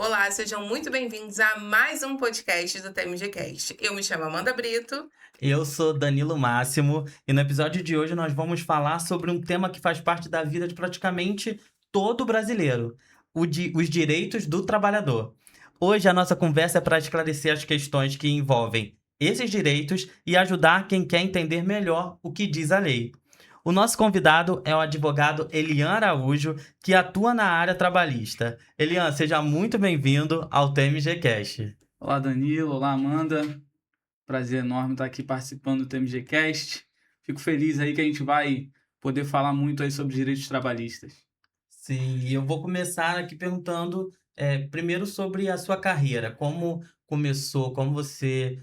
Olá, sejam muito bem-vindos a mais um podcast do TMGcast. Eu me chamo Amanda Brito. Eu sou Danilo Máximo e no episódio de hoje nós vamos falar sobre um tema que faz parte da vida de praticamente todo brasileiro: os direitos do trabalhador. Hoje a nossa conversa é para esclarecer as questões que envolvem esses direitos e ajudar quem quer entender melhor o que diz a lei. O nosso convidado é o advogado Elian Araújo, que atua na área trabalhista. Elian, seja muito bem-vindo ao TMGcast. Olá, Danilo. Olá, Amanda. Prazer enorme estar aqui participando do TMGcast. Fico feliz aí que a gente vai poder falar muito aí sobre direitos trabalhistas. Sim, e eu vou começar aqui perguntando, primeiro sobre a sua carreira. Como começou, como você,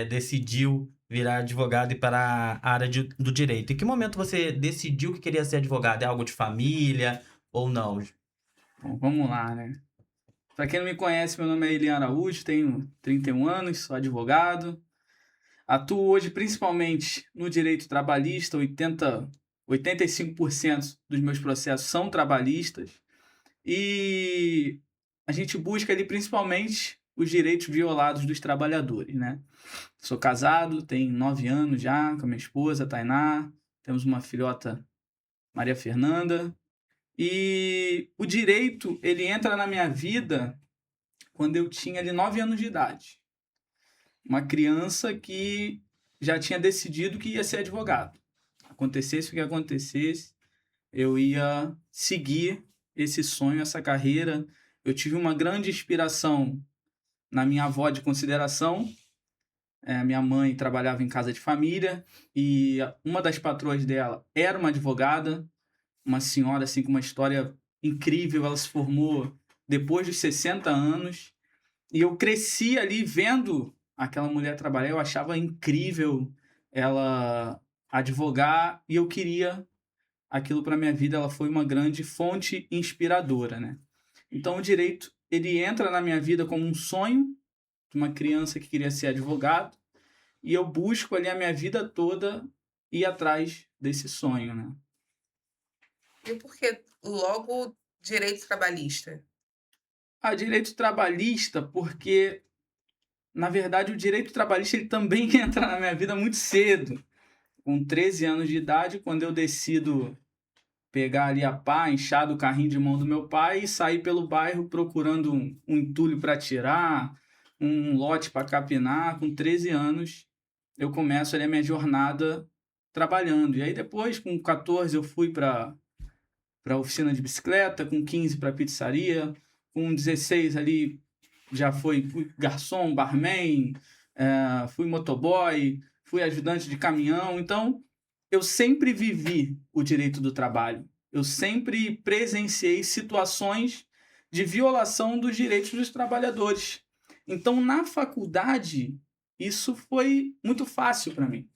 decidiu virar advogado e ir para a área do direito? Em que momento você decidiu que queria ser advogado? É algo de família ou não? Bom, vamos lá, né? Para quem não me conhece, meu nome é Elian Araújo, tenho 31 anos, sou advogado. Atuo hoje principalmente no direito trabalhista, 85% dos meus processos são trabalhistas. E a gente busca ali principalmente os direitos violados dos trabalhadores, né? Sou casado, tenho 9 anos já com a minha esposa, Tainá. Temos uma filhota, Maria Fernanda. E o direito, ele entra na minha vida quando eu tinha ali 9 anos de idade. Uma criança que já tinha decidido que ia ser advogado. Acontecesse o que acontecesse, eu ia seguir esse sonho, essa carreira. Eu tive uma grande inspiração na minha avó de consideração. Minha mãe trabalhava em casa de família e uma das patroas dela era uma advogada, uma senhora assim com uma história incrível. Ela se formou depois dos 60 anos e eu cresci ali vendo aquela mulher trabalhar. Eu achava incrível ela advogar e eu queria aquilo para minha vida. Ela foi uma grande fonte inspiradora, né? Então o direito, ele entra na minha vida como um sonho de uma criança que queria ser advogado e eu busco ali a minha vida toda ir atrás desse sonho, né? E por que logo direito trabalhista? Direito trabalhista, porque na verdade o direito trabalhista ele também entra na minha vida muito cedo. Com 13 anos de idade, quando eu decido pegar ali a pá, enxar do carrinho de mão do meu pai e sair pelo bairro procurando um entulho para tirar, um lote para capinar. Com 13 anos, eu começo ali a minha jornada trabalhando. E aí depois, com 14, eu fui para a oficina de bicicleta, com 15 para pizzaria, com 16 ali já fui garçom, barman, fui motoboy, fui ajudante de caminhão. Então, eu sempre vivi o direito do trabalho. Eu sempre presenciei situações de violação dos direitos dos trabalhadores. Então, na faculdade, isso foi muito fácil para mim.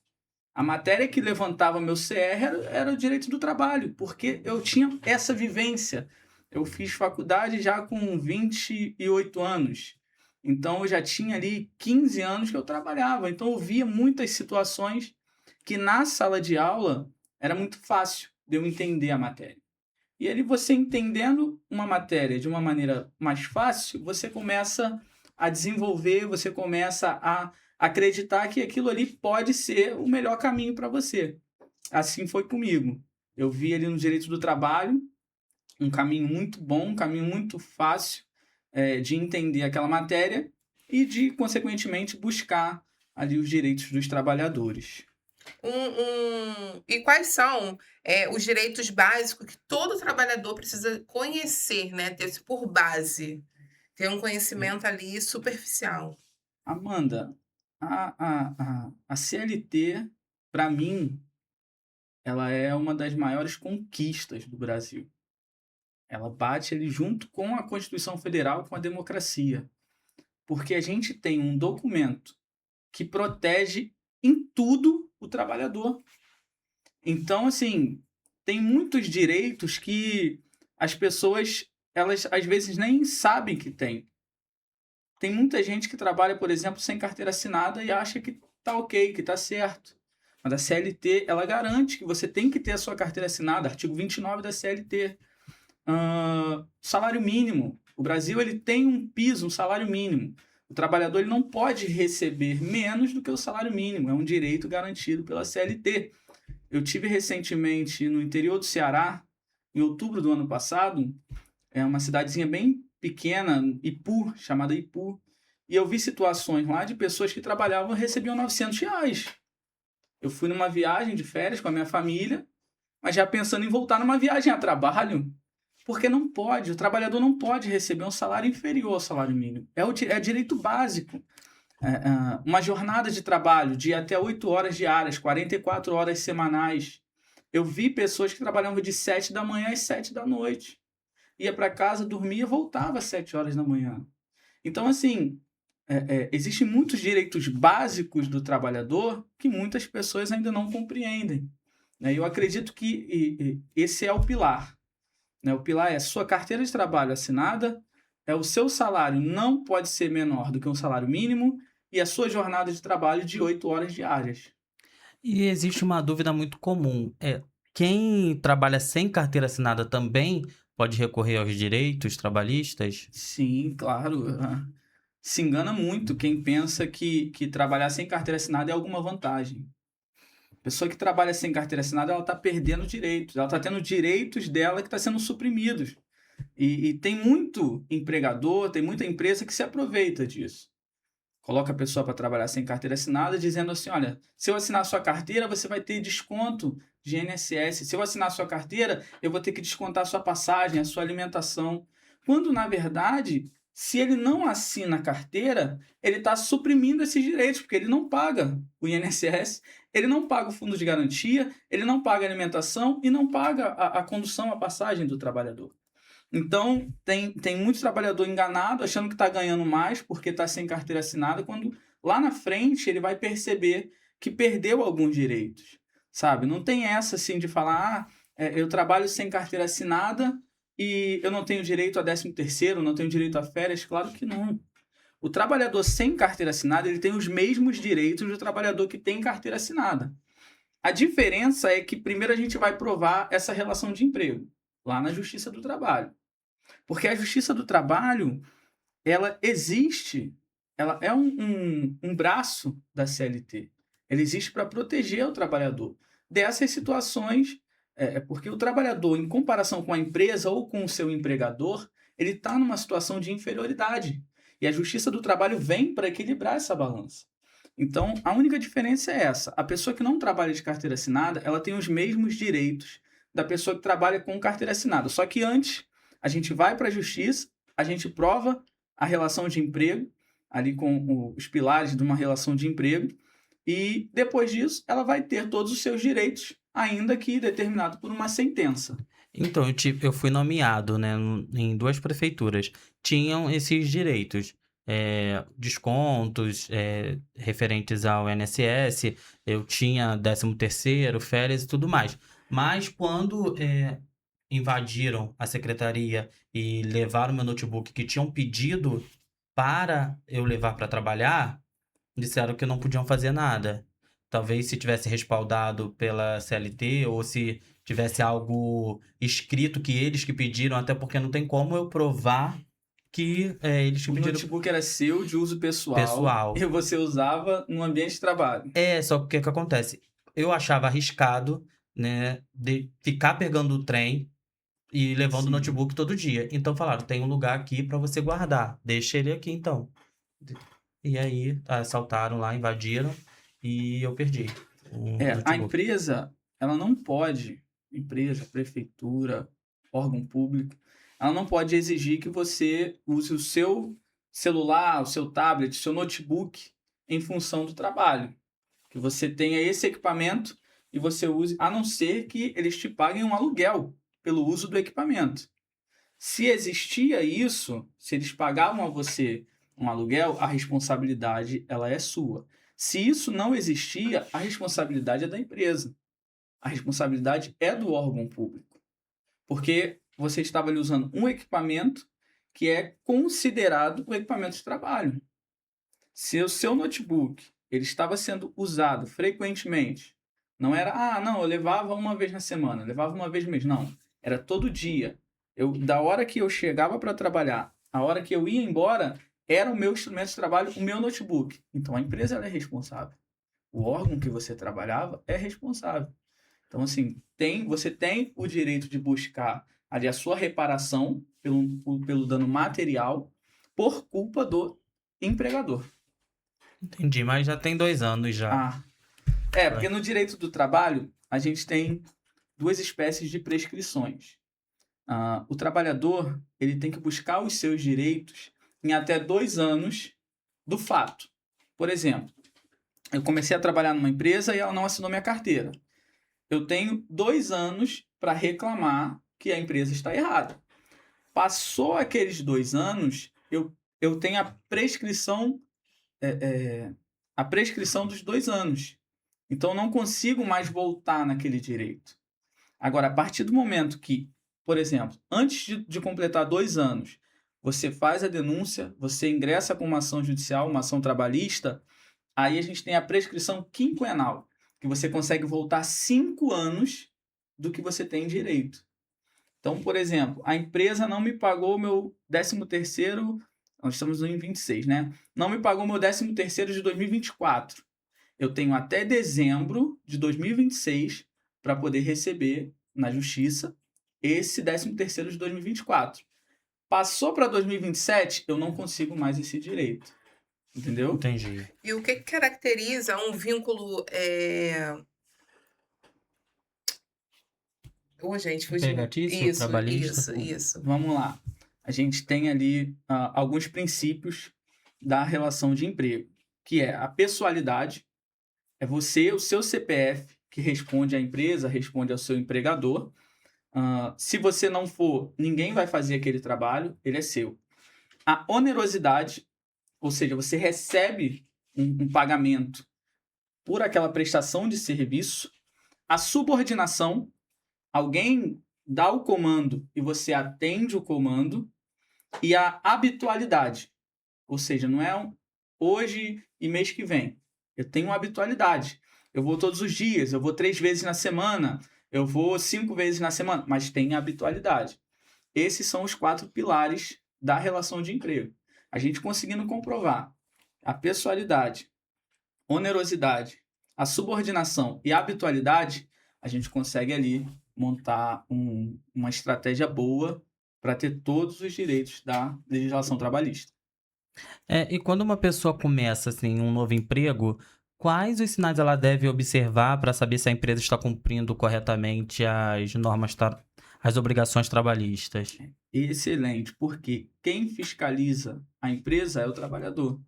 A matéria que levantava meu CR era o direito do trabalho, porque eu tinha essa vivência. Eu fiz faculdade já com 28 anos. Então, eu já tinha ali 15 anos que eu trabalhava. Então, eu via muitas situações que na sala de aula era muito fácil de eu entender a matéria. E ali você entendendo uma matéria de uma maneira mais fácil, você começa a desenvolver, você começa a acreditar que aquilo ali pode ser o melhor caminho para você. Assim foi comigo. Eu vi ali no direito do trabalho um caminho muito bom, um caminho muito fácil de entender aquela matéria e de, consequentemente, buscar ali os direitos dos trabalhadores. E quais são os direitos básicos que todo trabalhador precisa conhecer, né? Ter isso por base, ter um conhecimento ali superficial. Amanda, a CLT, para mim, ela é uma das maiores conquistas do Brasil. Ela bate ali junto com a Constituição Federal, com a democracia. Porque a gente tem um documento que protege em tudo o trabalhador. Então, assim, tem muitos direitos que as pessoas, elas às vezes nem sabem que tem. Tem muita gente que trabalha, por exemplo, sem carteira assinada e acha que tá ok, que tá certo. Mas a CLT, ela garante que você tem que ter a sua carteira assinada, artigo 29 da CLT. salário mínimo. O Brasil ele tem um piso, um salário mínimo. O trabalhador ele não pode receber menos do que o salário mínimo. É um direito garantido pela CLT. Eu tive recentemente no interior do Ceará, em outubro do ano passado, uma cidadezinha bem pequena, Ipu, chamada Ipu, e eu vi situações lá de pessoas que trabalhavam e recebiam R$ 900. Eu fui numa viagem de férias com a minha família, mas já pensando em voltar numa viagem a trabalho, porque não pode, o trabalhador não pode receber um salário inferior ao salário mínimo. É direito básico. Uma jornada de trabalho de até 8 horas diárias, 44 horas semanais. Eu vi pessoas que trabalhavam de 7 da manhã às 7 da noite. Ia para casa, dormia e voltava às 7 horas da manhã. Então, assim, existem muitos direitos básicos do trabalhador que muitas pessoas ainda não compreendem. Eu acredito que esse é o pilar. O pilar é a sua carteira de trabalho assinada, o seu salário não pode ser menor do que um salário mínimo e a sua jornada de trabalho de 8 horas diárias. E existe uma dúvida muito comum. Quem trabalha sem carteira assinada também pode recorrer aos direitos trabalhistas? Sim, claro. Se engana muito quem pensa que trabalhar sem carteira assinada é alguma vantagem. A pessoa que trabalha sem carteira assinada, ela está perdendo direitos. Ela está tendo direitos dela que estão sendo suprimidos. E tem muito empregador, tem muita empresa que se aproveita disso. Coloca a pessoa para trabalhar sem carteira assinada, dizendo assim, olha, se eu assinar a sua carteira, você vai ter desconto de INSS. Se eu assinar a sua carteira, eu vou ter que descontar a sua passagem, a sua alimentação. Quando, na verdade, se ele não assina a carteira, ele está suprimindo esses direitos, porque ele não paga o INSS, ele não paga o fundo de garantia, ele não paga a alimentação e não paga a condução, a passagem do trabalhador. Então, tem muito trabalhador enganado, achando que está ganhando mais porque está sem carteira assinada, quando lá na frente ele vai perceber que perdeu alguns direitos, sabe? Não tem essa assim de falar, eu trabalho sem carteira assinada e eu não tenho direito a 13º, não tenho direito a férias. Claro que não. O trabalhador sem carteira assinada, ele tem os mesmos direitos do trabalhador que tem carteira assinada. A diferença é que primeiro a gente vai provar essa relação de emprego lá na Justiça do Trabalho. Porque a Justiça do Trabalho, ela existe, ela é um braço da CLT. Ela existe para proteger o trabalhador dessas situações, porque o trabalhador, em comparação com a empresa ou com o seu empregador, ele está numa situação de inferioridade. E a Justiça do Trabalho vem para equilibrar essa balança. Então, a única diferença é essa. A pessoa que não trabalha de carteira assinada, ela tem os mesmos direitos da pessoa que trabalha com carteira assinada. Só que antes, a gente vai para a justiça, a gente prova a relação de emprego, ali com os pilares de uma relação de emprego, e depois disso, ela vai ter todos os seus direitos, ainda que determinado por uma sentença. Então, eu fui nomeado, né, em 2 prefeituras. Tinham esses direitos. Descontos referentes ao INSS, eu tinha 13º, férias e tudo mais. Mas quando invadiram a secretaria e levaram meu notebook que tinham pedido para eu levar para trabalhar, disseram que não podiam fazer nada. Talvez se tivesse respaldado pela CLT ou se tivesse algo escrito que eles que pediram, até porque não tem como eu provar que eles que O pediram. notebook era seu, de uso pessoal. E você usava no ambiente de trabalho. Só que o que acontece? Eu achava arriscado, né, de ficar pegando o trem e levando o Sim. notebook todo dia. Então falaram, tem um lugar aqui para você guardar. Deixa ele aqui, então. E aí, assaltaram lá, invadiram e eu perdi o A notebook. empresa, ela não pode, empresa, prefeitura, órgão público, ela não pode exigir que você use o seu celular, o seu tablet, o seu notebook em função do trabalho. Que você tenha esse equipamento e você use, a não ser que eles te paguem um aluguel pelo uso do equipamento. Se existia isso, se eles pagavam a você um aluguel, a responsabilidade ela é sua. Se isso não existia, a responsabilidade é da empresa. A responsabilidade é do órgão público. Porque você estava ali usando um equipamento que é considerado um equipamento de trabalho. Se o seu notebook ele estava sendo usado frequentemente, não era, não, eu levava uma vez na semana, levava uma vez no mês. Não, era todo dia. Da hora que eu chegava para trabalhar, a hora que eu ia embora, era o meu instrumento de trabalho, o meu notebook. Então a empresa ela é responsável. O órgão que você trabalhava é responsável. Então, assim, você tem o direito de buscar ali a sua reparação pelo dano material por culpa do empregador. Entendi, mas já tem 2 anos já. Ah, porque no direito do trabalho, a gente tem duas espécies de prescrições. O trabalhador ele tem que buscar os seus direitos em até 2 anos do fato. Por exemplo, eu comecei a trabalhar numa empresa e ela não assinou minha carteira. Eu tenho 2 anos para reclamar que a empresa está errada. Passou aqueles 2 anos, eu tenho a prescrição dos 2 anos. Então, eu não consigo mais voltar naquele direito. Agora, a partir do momento que, por exemplo, antes de completar 2 anos, você faz a denúncia, você ingressa com uma ação judicial, uma ação trabalhista, aí a gente tem a prescrição quinquenal, que você consegue voltar 5 anos do que você tem direito. Então, por exemplo, a empresa não me pagou o meu 13º, nós estamos em 26, né? Não me pagou o meu 13º de 2024. Eu tenho até dezembro de 2026 para poder receber na justiça esse 13º de 2024. Passou para 2027, eu não consigo mais esse direito. Entendeu? Entendi. E o que caracteriza um vínculo... gente, fugiu. Empregatício, trabalhista. Isso. Vamos lá. A gente tem ali alguns princípios da relação de emprego, que é a pessoalidade, é você, o seu CPF, que responde à empresa, responde ao seu empregador. Se você não for, ninguém vai fazer aquele trabalho, ele é seu. A onerosidade, ou seja, você recebe um pagamento por aquela prestação de serviço. A subordinação, alguém dá o comando e você atende o comando. E a habitualidade, ou seja, não é hoje e mês que vem. Eu tenho uma habitualidade. Eu vou todos os dias, eu vou 3 vezes na semana, eu vou 5 vezes na semana, mas tem habitualidade. Esses são os 4 pilares da relação de emprego. A gente conseguindo comprovar a pessoalidade, onerosidade, a subordinação e a habitualidade, a gente consegue ali montar uma estratégia boa para ter todos os direitos da legislação trabalhista. E quando uma pessoa começa assim, um novo emprego, quais os sinais ela deve observar para saber se a empresa está cumprindo corretamente as normas, as obrigações trabalhistas? Excelente, porque quem fiscaliza a empresa é o trabalhador.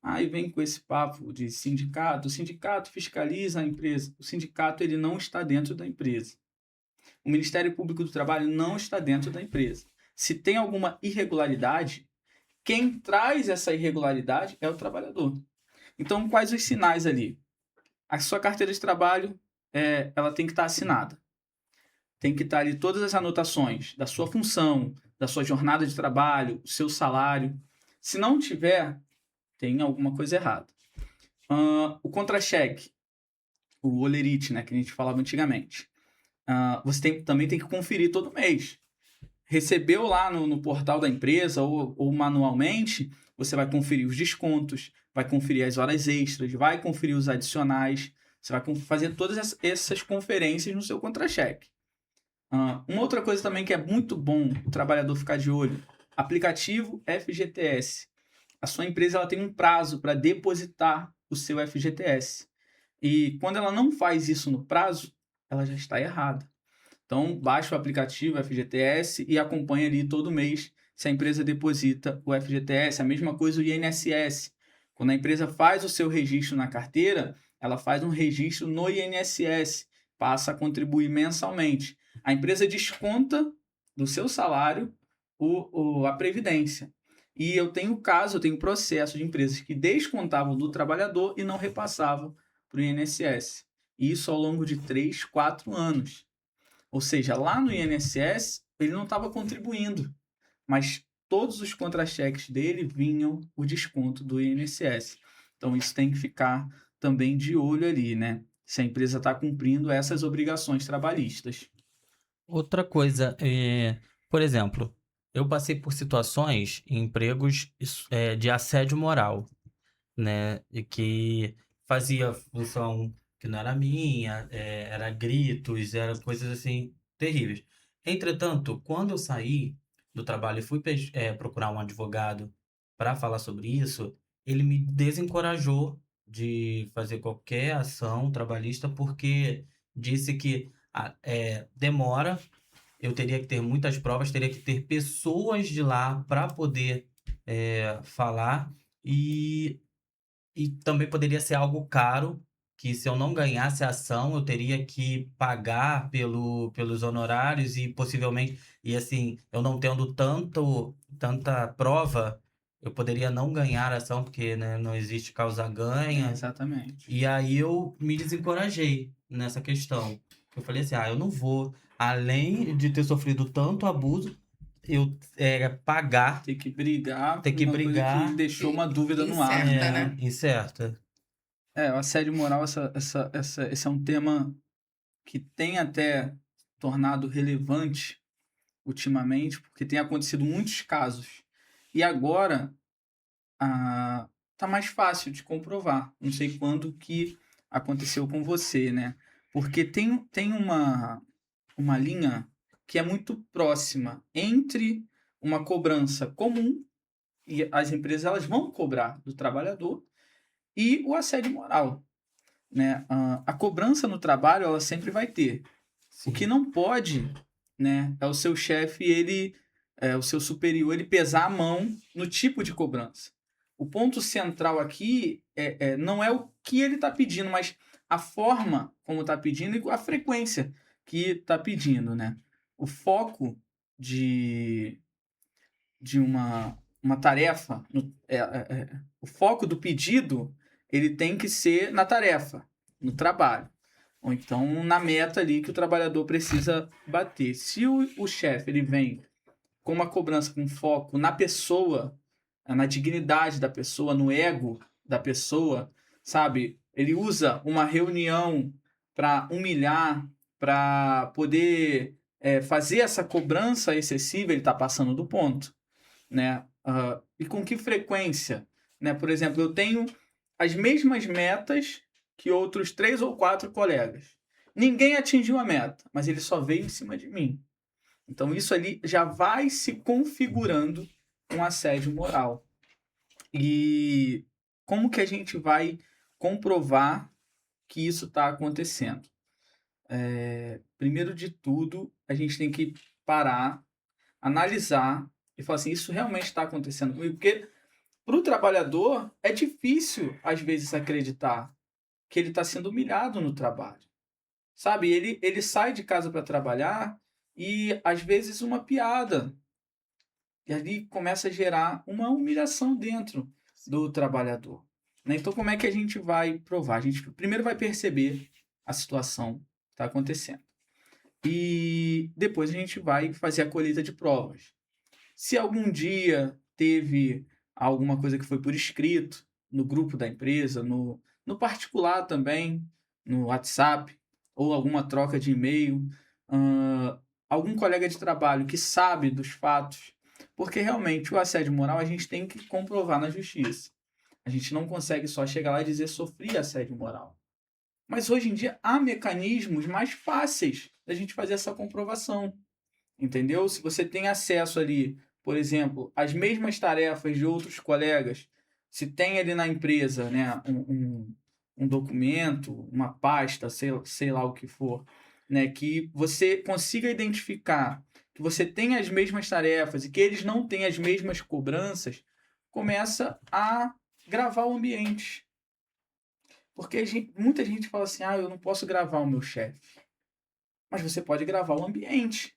Aí vem com esse papo de sindicato, o sindicato fiscaliza a empresa, o sindicato ele não está dentro da empresa. O Ministério Público do Trabalho não está dentro da empresa. Se tem alguma irregularidade, quem traz essa irregularidade é o trabalhador. Então, quais os sinais ali? A sua carteira de trabalho, ela tem que estar assinada. Tem que estar ali todas as anotações da sua função, da sua jornada de trabalho, o seu salário. Se não tiver, tem alguma coisa errada. O contra-cheque, o olerite, né, que a gente falava antigamente. Você também tem que conferir todo mês. Recebeu lá no portal da empresa ou manualmente, você vai conferir os descontos, vai conferir as horas extras, vai conferir os adicionais, você vai fazer todas essas conferências no seu contra-cheque. Uma outra coisa também que é muito bom o trabalhador ficar de olho, aplicativo FGTS. A sua empresa ela tem um prazo para depositar o seu FGTS. E quando ela não faz isso no prazo, ela já está errada. Então, baixa o aplicativo FGTS e acompanha ali todo mês se a empresa deposita o FGTS. A mesma coisa o INSS. Quando a empresa faz o seu registro na carteira, ela faz um registro no INSS, passa a contribuir mensalmente. A empresa desconta do seu salário a previdência. E eu tenho processo de empresas que descontavam do trabalhador e não repassavam para o INSS. Isso ao longo de 3, 4 anos. Ou seja, lá no INSS, ele não estava contribuindo, mas todos os contra-cheques dele vinham o desconto do INSS. Então, isso tem que ficar também de olho ali, né? Se a empresa está cumprindo essas obrigações trabalhistas. Outra coisa, por exemplo, eu passei por situações em empregos de assédio moral, né? E que fazia função que não era minha, era gritos, era coisas assim terríveis. Entretanto, quando eu saí do trabalho e fui procurar um advogado para falar sobre isso, ele me desencorajou de fazer qualquer ação trabalhista porque disse que demora, eu teria que ter muitas provas, teria que ter pessoas de lá para poder falar e e também poderia ser algo caro, que se eu não ganhasse a ação, eu teria que pagar pelos honorários e possivelmente assim, eu não tendo tanta prova, eu poderia não ganhar a ação, porque, né, não existe causa-ganha. Exatamente. E aí eu me desencorajei nessa questão. Eu falei assim: "Ah, eu não vou, além de ter sofrido tanto abuso, eu, pagar, Ter que brigar ter por que uma coisa que brigar". deixou uma dúvida no ar. Incerta, né? Incerta. O assédio moral, esse é um tema que tem até tornado relevante ultimamente, porque tem acontecido muitos casos. E agora tá mais fácil de comprovar. Não sei quando que aconteceu com você, né? Porque tem uma linha que é muito próxima entre uma cobrança comum, e as empresas elas vão cobrar do trabalhador, e o assédio moral, né? A cobrança no trabalho ela sempre vai ter. O que Sim. não pode, né, é o seu chefe, o seu superior, ele pesar a mão no tipo de cobrança. O ponto central aqui não é o que ele está pedindo, mas a forma como está pedindo e a frequência que está pedindo, né? O foco de uma tarefa, o foco do pedido, ele tem que ser na tarefa, no trabalho. Ou então na meta ali que o trabalhador precisa bater. Se o chefe ele vem com uma cobrança com foco na pessoa, na dignidade da pessoa, no ego da pessoa, sabe? Ele usa uma reunião para humilhar, para poder fazer essa cobrança excessiva, ele está passando do ponto, né? E com que frequência, né? Por exemplo, eu tenho as mesmas metas que outros 3 ou 4 colegas. Ninguém atingiu a meta, mas ele só veio em cima de mim. Então isso ali já vai se configurando um assédio moral. E como que a gente vai comprovar que isso está acontecendo? Primeiro de tudo, a gente tem que parar, analisar e falar assim, isso realmente está acontecendo comigo? Porque para o trabalhador é difícil, às vezes, acreditar que ele está sendo humilhado no trabalho. Sabe, ele sai de casa para trabalhar e, às vezes, uma piada. E ali começa a gerar uma humilhação dentro do trabalhador, né? Então, como é que a gente vai provar? A gente primeiro vai perceber a situação que está acontecendo. E depois a gente vai fazer a colheita de provas. Se algum dia teve alguma coisa que foi por escrito, no grupo da empresa, no particular também, no WhatsApp, ou alguma troca de e-mail, algum colega de trabalho que sabe dos fatos, porque realmente o assédio moral a gente tem que comprovar na justiça. A gente não consegue só chegar lá e dizer sofri assédio moral. Mas hoje em dia há mecanismos mais fáceis da gente fazer essa comprovação. Entendeu? Se você tem acesso ali, por exemplo, às mesmas tarefas de outros colegas, se tem ali na empresa, né, um documento, uma pasta, sei lá o que for, né, que você consiga identificar que você tem as mesmas tarefas e que eles não têm as mesmas cobranças, começa a gravar o ambiente. Porque muita gente fala assim, eu não posso gravar o meu chefe. Mas você pode gravar o ambiente.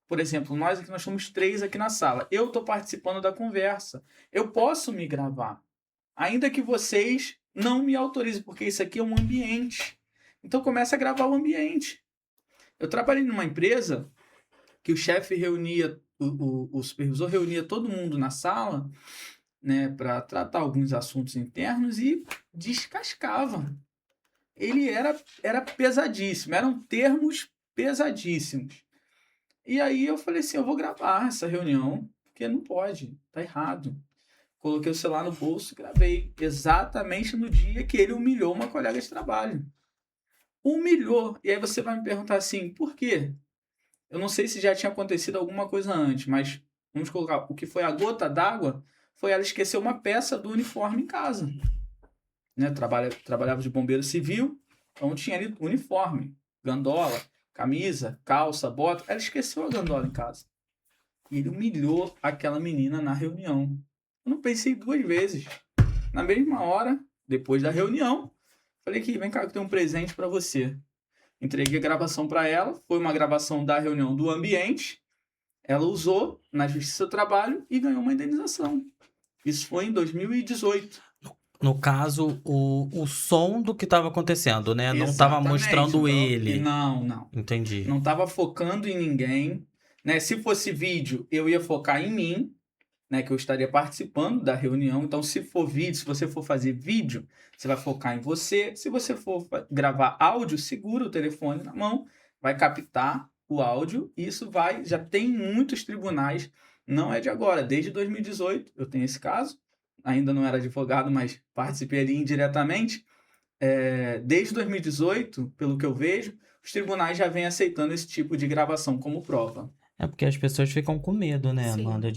Por exemplo, nós somos 3 aqui na sala. Eu estou participando da conversa. Eu posso me gravar. Ainda que vocês não me autorizem, porque isso aqui é um ambiente. Então começa a gravar o ambiente. Eu trabalhei numa empresa que o chefe reunia, o supervisor reunia todo mundo na sala, né, para tratar alguns assuntos internos e descascava. Ele era pesadíssimo, eram termos pesadíssimos. E aí eu falei assim, eu vou gravar essa reunião, porque não pode, tá errado. Coloquei o celular no bolso e gravei exatamente no dia que ele humilhou uma colega de trabalho. Humilhou. E aí você vai me perguntar assim, por quê? Eu não sei se já tinha acontecido alguma coisa antes, mas vamos colocar, o que foi a gota d'água foi ela esquecer uma peça do uniforme em casa. Né? Trabalhava de bombeiro civil, então tinha ali uniforme, gandola, camisa, calça, bota. Ela esqueceu a gandola em casa. E ele humilhou aquela menina na reunião. Eu não pensei 2 vezes. Na mesma hora, depois da reunião, falei que vem cá que eu tenho um presente para você. Entreguei a gravação para ela, foi uma gravação da reunião do ambiente. Ela usou na Justiça do Trabalho e ganhou uma indenização. Isso foi em 2018. No caso, o som do que estava acontecendo, né? Não estava Exatamente, mostrando não. ele. Não. Entendi. Não estava focando em ninguém. Né? Se fosse vídeo, eu ia focar em mim, né? Que eu estaria participando da reunião. Então, se for vídeo, se você for fazer vídeo, você vai focar em você. Se você for gravar áudio, segura o telefone na mão, vai captar o áudio. E isso já tem muitos tribunais, não é de agora, desde 2018 eu tenho esse caso. Ainda não era advogado, mas participei ali indiretamente. Desde 2018, pelo que eu vejo, os tribunais já vêm aceitando esse tipo de gravação como prova. É porque as pessoas ficam com medo, né, Sim. Amanda?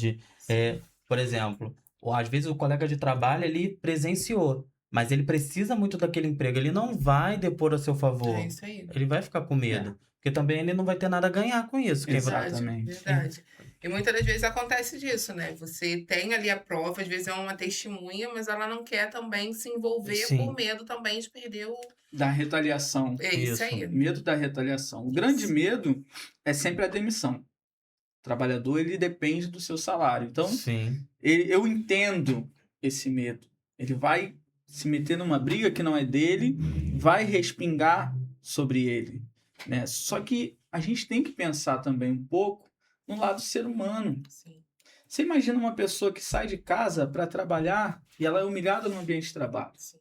Por exemplo, às vezes o colega de trabalho, ele presenciou, mas ele precisa muito daquele emprego. Ele não vai depor a seu favor. É isso aí. Ele vai ficar com medo. Porque também ele não vai ter nada a ganhar com isso. Exatamente. Verdade. E muitas das vezes acontece disso, né? Você tem ali a prova, às vezes é uma testemunha, mas ela não quer também se envolver Sim. por medo também de perder o... Da retaliação. É isso Isso. aí. Medo da retaliação. O grande medo é sempre a demissão. O trabalhador, ele depende do seu salário. Então, Sim. eu entendo esse medo. Ele vai se meter numa briga que não é dele, vai respingar sobre ele. Né? Só que a gente tem que pensar também um pouco no lado ser humano. Sim. Você imagina uma pessoa que sai de casa para trabalhar e ela é humilhada no ambiente de trabalho. Sim.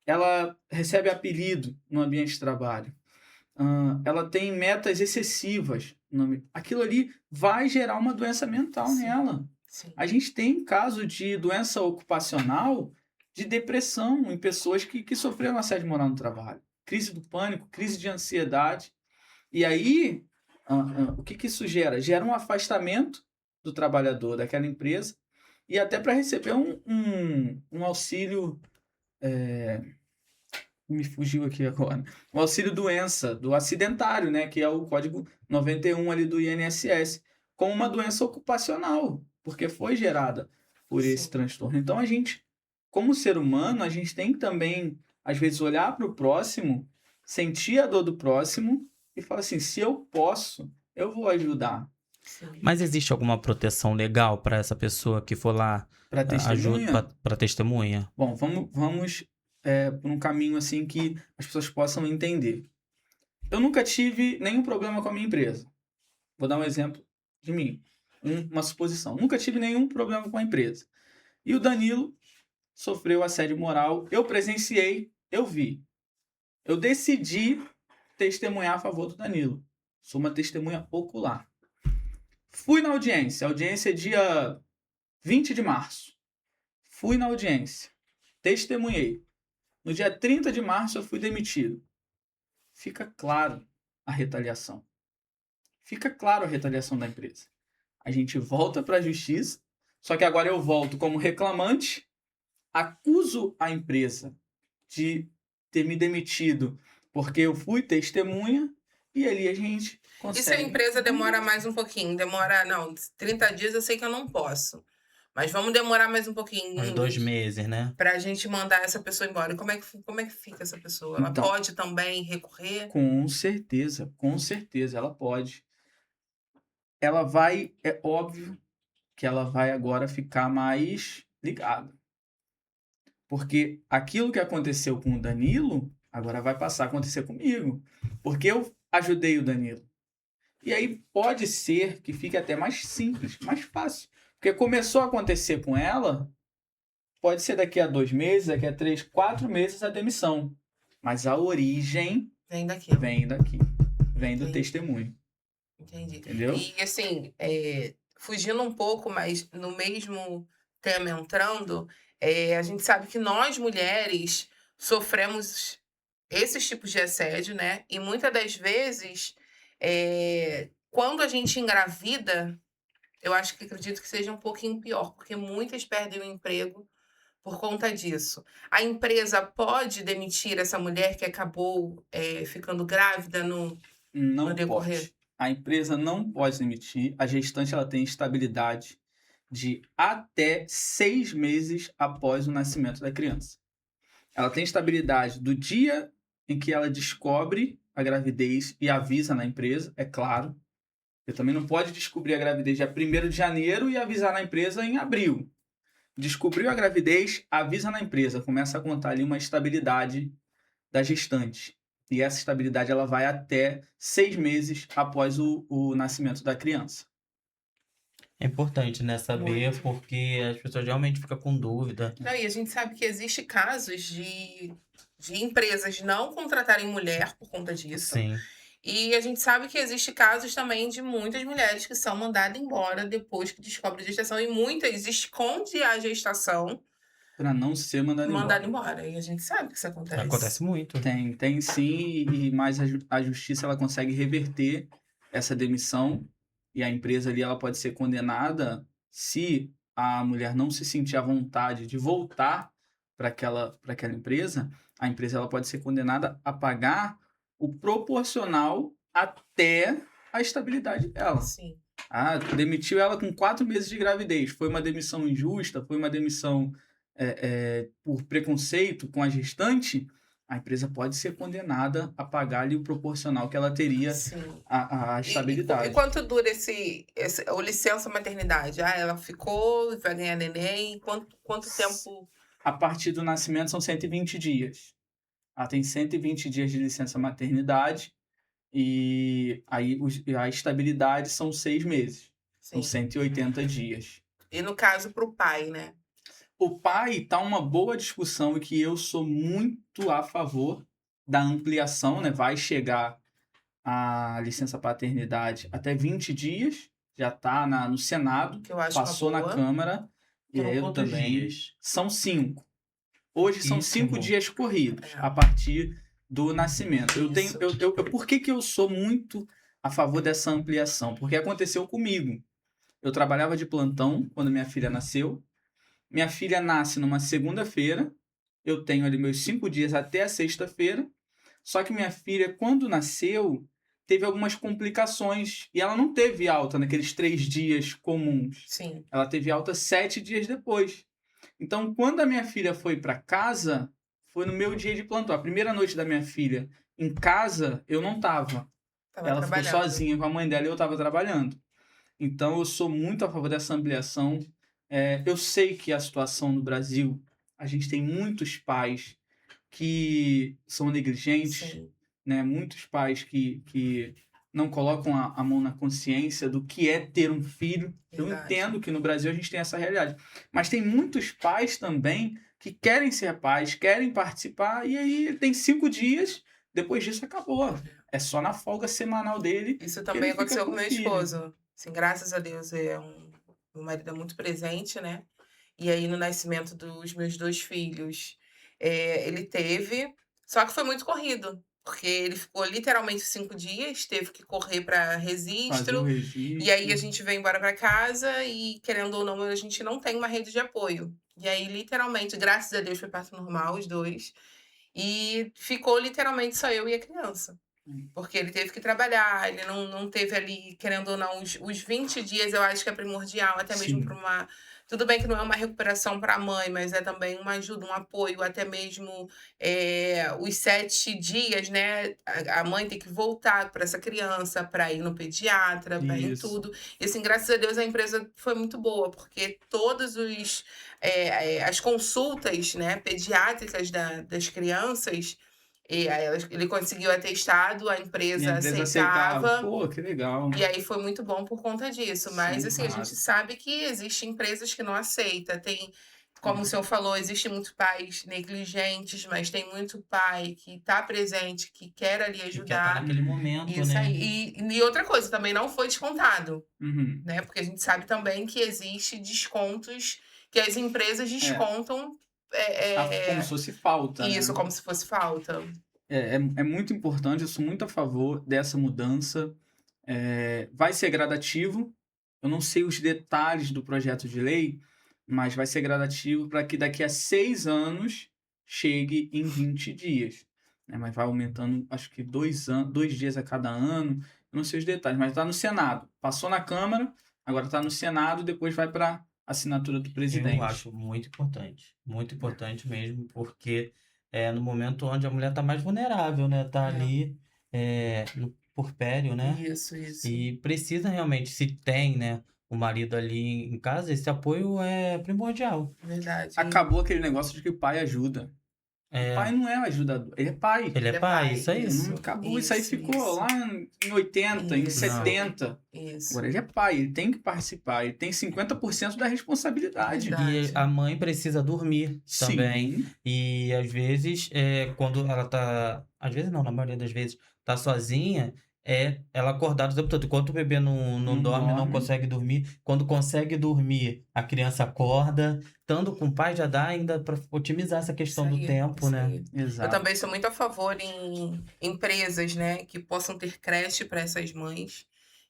Ela recebe apelido no ambiente de trabalho. Ela tem metas excessivas. Aquilo ali vai gerar uma doença mental Sim. nela. Sim. A gente tem caso de doença ocupacional, de depressão em pessoas que sofreram assédio moral no trabalho. Crise do pânico, crise de ansiedade. E aí, o que isso gera? Gera um afastamento do trabalhador daquela empresa e até para receber um auxílio... me fugiu aqui agora. O auxílio doença do acidentário, né? Que é o código 91 ali do INSS, como uma doença ocupacional, porque foi gerada por esse Sim. transtorno. Então a gente, como ser humano, a gente tem que também, às vezes, olhar para o próximo, sentir a dor do próximo e falar assim, se eu posso, eu vou ajudar. Sim. Mas existe alguma proteção legal para essa pessoa que for lá Para testemunha? para testemunha? Bom, vamos por um caminho assim que as pessoas possam entender. Eu nunca tive nenhum problema com a minha empresa. Vou dar um exemplo de mim, uma suposição. Nunca tive nenhum problema com a empresa. E o Danilo sofreu assédio moral. Eu presenciei, eu vi. Eu decidi testemunhar a favor do Danilo. Sou uma testemunha ocular. Fui na audiência. A audiência é dia 20 de março. Fui na audiência. Testemunhei. No dia 30 de março eu fui demitido. Fica claro a retaliação. Fica claro a retaliação da empresa. A gente volta para a justiça, só que agora eu volto como reclamante, acuso a empresa de ter me demitido porque eu fui testemunha e ali a gente consegue... E se a empresa demora mais um pouquinho? Demora, 30 dias eu sei que eu não posso. Mas vamos demorar mais um pouquinho. Uns 2 meses, né? Pra gente mandar essa pessoa embora. Como é que fica essa pessoa? Ela Então, pode também recorrer? com certeza ela pode. Ela vai, é óbvio que ela vai agora ficar mais ligada. Porque aquilo que aconteceu com o Danilo, agora vai passar a acontecer comigo. Porque eu ajudei o Danilo. E aí pode ser que fique até mais simples, mais fácil. Porque começou a acontecer com ela, pode ser daqui a 2 meses, daqui a 3, 4 meses a demissão. Mas a origem Vem daqui. vem do testemunho. Entendi. entendeu? E assim, fugindo um pouco, mas no mesmo tema entrando, a gente sabe que nós mulheres sofremos esses tipos de assédio, né, e muitas das vezes, quando a gente engravida, eu acho que acredito que seja um pouquinho pior, porque muitas perdem o emprego por conta disso. A empresa pode demitir essa mulher que acabou, ficando grávida no Não decorrer? pode. A empresa não pode demitir. A gestante ela tem estabilidade de até 6 meses após o nascimento da criança. Ela tem estabilidade do dia em que ela descobre a gravidez e avisa na empresa, é claro. Você também não pode descobrir a gravidez dia 1º de janeiro e avisar na empresa em abril. Descobriu a gravidez, avisa na empresa. Começa a contar ali uma estabilidade da gestante. E essa estabilidade ela vai até 6 meses após o nascimento da criança. É importante, né, saber, Muito. porque as pessoas realmente ficam com dúvida. Não, e a gente sabe que existe casos de empresas não contratarem mulher por conta disso. Sim. E a gente sabe que existe casos também de muitas mulheres que são mandadas embora depois que descobrem a gestação. E muitas escondem a gestação Para não ser mandado mandada embora. embora. E a gente sabe que isso acontece. Acontece muito. Tem sim, mas a justiça ela consegue reverter essa demissão e a empresa ali ela pode ser condenada se a mulher não se sentir à vontade de voltar para aquela empresa, a empresa ela pode ser condenada a pagar o proporcional até a estabilidade dela. Sim. Ah, demitiu ela com 4 meses de gravidez. Foi uma demissão injusta? Foi uma demissão por preconceito com a gestante? A empresa pode ser condenada a pagar-lhe o proporcional que ela teria Sim. à E estabilidade. quanto dura o licença maternidade? Ah, ela ficou, vai ganhar neném. Quanto tempo? A partir do nascimento são 120 dias. Ela tem 120 dias de licença maternidade e aí a estabilidade são 6 meses. São Sim. 180 dias. E no caso para o pai, né? O pai tá uma boa discussão e que eu sou muito a favor da ampliação, né? Vai chegar a licença paternidade até 20 dias, já tá no Senado, Que eu acho passou uma na boa. Câmara, e Foram eu quantos também. dias? São 5. Hoje são 5 Pouquíssimo. dias corridos, É. a partir do nascimento. Isso. Por que eu sou muito a favor dessa ampliação? Porque aconteceu comigo. Eu trabalhava de plantão quando minha filha nasceu. Minha filha nasce numa segunda-feira. Eu tenho ali meus 5 dias até a sexta-feira. Só que minha filha, quando nasceu, teve algumas complicações. E ela não teve alta naqueles 3 dias comuns. Sim. Ela teve alta 7 dias depois. Então, quando a minha filha foi para casa, foi no meu dia de plantão. A primeira noite da minha filha em casa, eu não estava. Tava Ela ficou trabalhando. sozinha com a mãe dela e eu estava trabalhando. Então, eu sou muito a favor dessa ampliação. Eu sei que a situação no Brasil, a gente tem muitos pais que são negligentes, Sim. né? Muitos pais que não colocam a mão na consciência do que é ter um filho. Eu Verdade. entendo que no Brasil a gente tem essa realidade. Mas tem muitos pais também que querem ser pais, querem participar, e aí tem 5 dias, depois disso acabou. É só na folga semanal dele. Isso ele também fica aconteceu com com o meu filho. esposo. Assim, graças a Deus, meu marido é muito presente, né? E aí, no nascimento dos meus 2 filhos, ele teve, só que foi muito corrido, porque ele ficou literalmente 5 dias, teve que correr para Fazer o registro, registro. e aí a gente veio embora para casa e, querendo ou não, a gente não tem uma rede de apoio. E aí, literalmente, graças a Deus, foi parto normal, os 2, e ficou literalmente só eu e a criança. Porque ele teve que trabalhar, ele não teve ali, querendo ou não, os 20 dias eu acho que é primordial, até mesmo Sim. para uma. Tudo bem que não é uma recuperação para a mãe, mas é também uma ajuda, um apoio, até mesmo os 7 dias, né? A mãe tem que voltar para essa criança, para ir no pediatra, para ir em Isso. tudo. E assim, graças a Deus a empresa foi muito boa, porque todos as consultas, né, pediátricas das crianças. E aí ele conseguiu atestado, a E empresa a empresa aceitava. aceitava. Pô, que legal. E aí foi muito bom por conta disso. Mas Sim, assim, a claro. gente sabe que existem empresas que não aceitam. como o senhor falou, existe muitos pais negligentes, mas tem muito pai que está presente, que quer ali Que quer estar ajudar. naquele momento, Isso né? aí. E outra coisa, também não foi descontado, Uhum. né? Porque a gente sabe também que existe descontos que as empresas descontam. Como se fosse falta, Isso, né? como se fosse falta. É muito importante, eu sou muito a favor dessa mudança. Vai ser gradativo, eu não sei os detalhes do projeto de lei, mas vai ser gradativo para que daqui a 6 anos chegue em 20 dias. Né? Mas vai aumentando, acho que 2 dias a cada ano, eu não sei os detalhes, mas está no Senado. Passou na Câmara, agora está no Senado, depois vai para assinatura do presidente. Eu acho muito importante mesmo, porque é no momento onde a mulher está mais vulnerável, né? Tá É. ali no puerpério, né? Isso. E precisa realmente, se tem, né, o marido ali em casa, esse apoio é primordial. Verdade. Acabou aquele negócio de que o pai ajuda. O pai não é ajudador, ele é pai. Ele é pai, isso aí. isso. Acabou, isso aí ficou isso. lá em 80, em Isso. 70. Isso. Agora ele é pai, ele tem que participar, ele tem 50% da responsabilidade. Verdade. E a mãe precisa dormir também. Sim. E às vezes, quando ela tá. Às vezes não, na maioria das vezes, tá sozinha, ela acordada o tempo todo. Enquanto o bebê não dorme, não dorme. consegue dormir. Quando consegue dormir, a criança acorda. Estando com o pai, já dá ainda para otimizar essa questão Isso do aí, tempo, isso né? aí. Eu Exato. também sou muito a favor em empresas, né, que possam ter creche para essas mães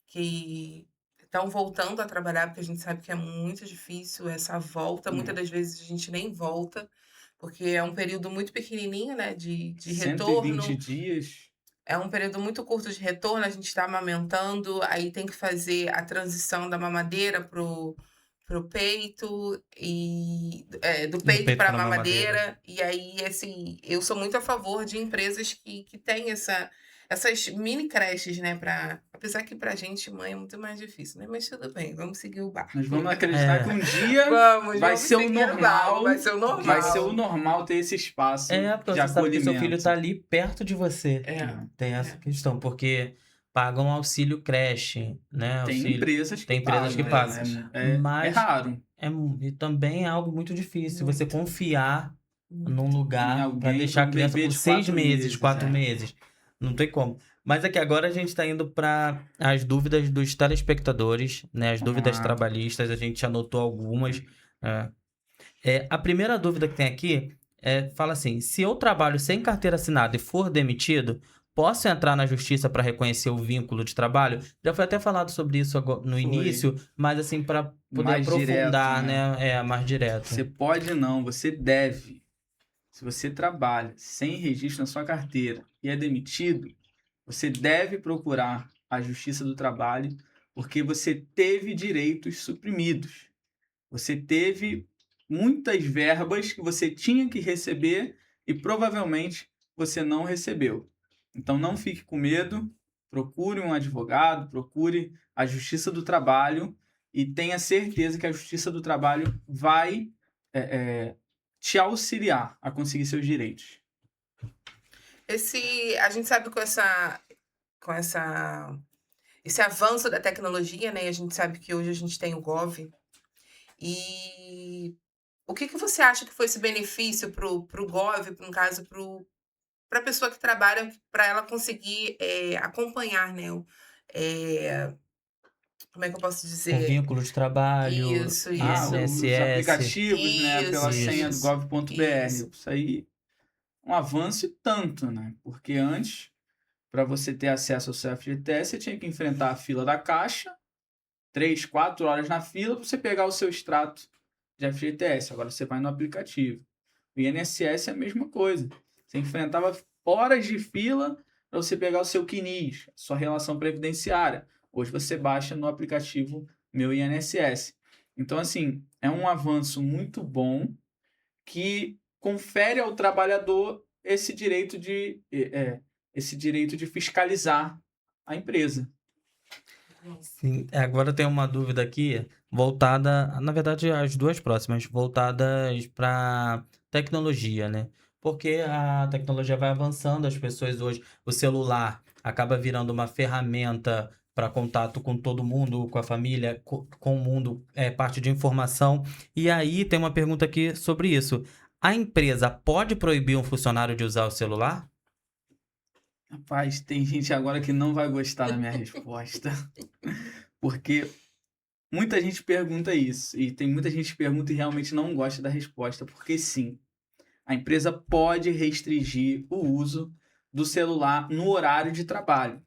que estão voltando a trabalhar, porque a gente sabe que é muito difícil essa volta. Muitas das vezes a gente nem volta, porque é um período muito pequenininho, né, de 120 retorno. dias. É um período muito curto de retorno, a gente está amamentando, aí tem que fazer a transição da mamadeira pro peito e do peito peito para a pra mamadeira. mamadeira. E aí, assim, eu sou muito a favor de empresas que têm essas mini creches, né? Apesar que pra gente, mãe, é muito mais difícil, né? Mas tudo bem, vamos seguir o barco. Nós vamos acreditar que um dia vai vamos ser o seguir normal. barco, vai ser o normal. Vai ser o normal ter esse espaço Porque de você sabe que seu acolhimento. filho tá ali perto de você. É. Tem essa questão, porque pagam auxílio creche, né? Tem Auxílio... empresas que Tem empresas que pagam. pagam. É Mas raro. e também é algo muito difícil você confiar num Em lugar alguém para deixar a com um criança bebê por de 6 4 meses, meses, 4 meses. Não tem como. Mas aqui agora a gente está indo para as dúvidas dos telespectadores, né? As dúvidas lá. trabalhistas, a gente anotou algumas. A primeira dúvida que tem aqui fala assim: se eu trabalho sem carteira assinada e for demitido, posso entrar na justiça para reconhecer o vínculo de trabalho? Já foi até falado sobre isso no início, mas assim, para poder Mais aprofundar, direto, né? Mais direto. Você pode não, você deve. Se você trabalha sem registro na sua carteira e é demitido, você deve procurar a Justiça do Trabalho, porque você teve direitos suprimidos. Você teve muitas verbas que você tinha que receber e provavelmente você não recebeu. Então não fique com medo, procure um advogado, procure a Justiça do Trabalho e tenha certeza que a Justiça do Trabalho vai te auxiliar a conseguir seus direitos. A gente sabe esse avanço da tecnologia, né? A gente sabe que hoje a gente tem o Gov. E o que você acha que foi esse benefício pro Gov, no caso, para a pessoa que trabalha, para ela conseguir acompanhar, né? Como é que eu posso O dizer? vínculo de trabalho, Isso. Os INSS. aplicativos, né, pela senha do Isso. gov.br. Isso aí é um avanço e tanto, né? Porque antes, para você ter acesso ao seu FGTS, você tinha que enfrentar a fila da Caixa, 3, 4 horas na fila, para você pegar o seu extrato de FGTS. Agora você vai no aplicativo. O INSS é a mesma coisa. Você enfrentava horas de fila para você pegar o seu CNIS, sua relação previdenciária. Hoje você baixa no aplicativo Meu INSS. Então, assim, é um avanço muito bom que confere ao trabalhador esse direito de fiscalizar a empresa. Sim, agora tem uma dúvida aqui, voltada, na verdade, as duas próximas, voltadas para tecnologia, né? Porque a tecnologia vai avançando, as pessoas hoje, o celular acaba virando uma ferramenta para contato com todo mundo, com a família, com o mundo, parte de informação. E aí tem uma pergunta aqui sobre isso. A empresa pode proibir um funcionário de usar o celular? Rapaz, tem gente agora que não vai gostar da minha resposta. Porque muita gente pergunta isso. E tem muita gente que pergunta e realmente não gosta da resposta. Porque sim, a empresa pode restringir o uso do celular no horário de trabalho.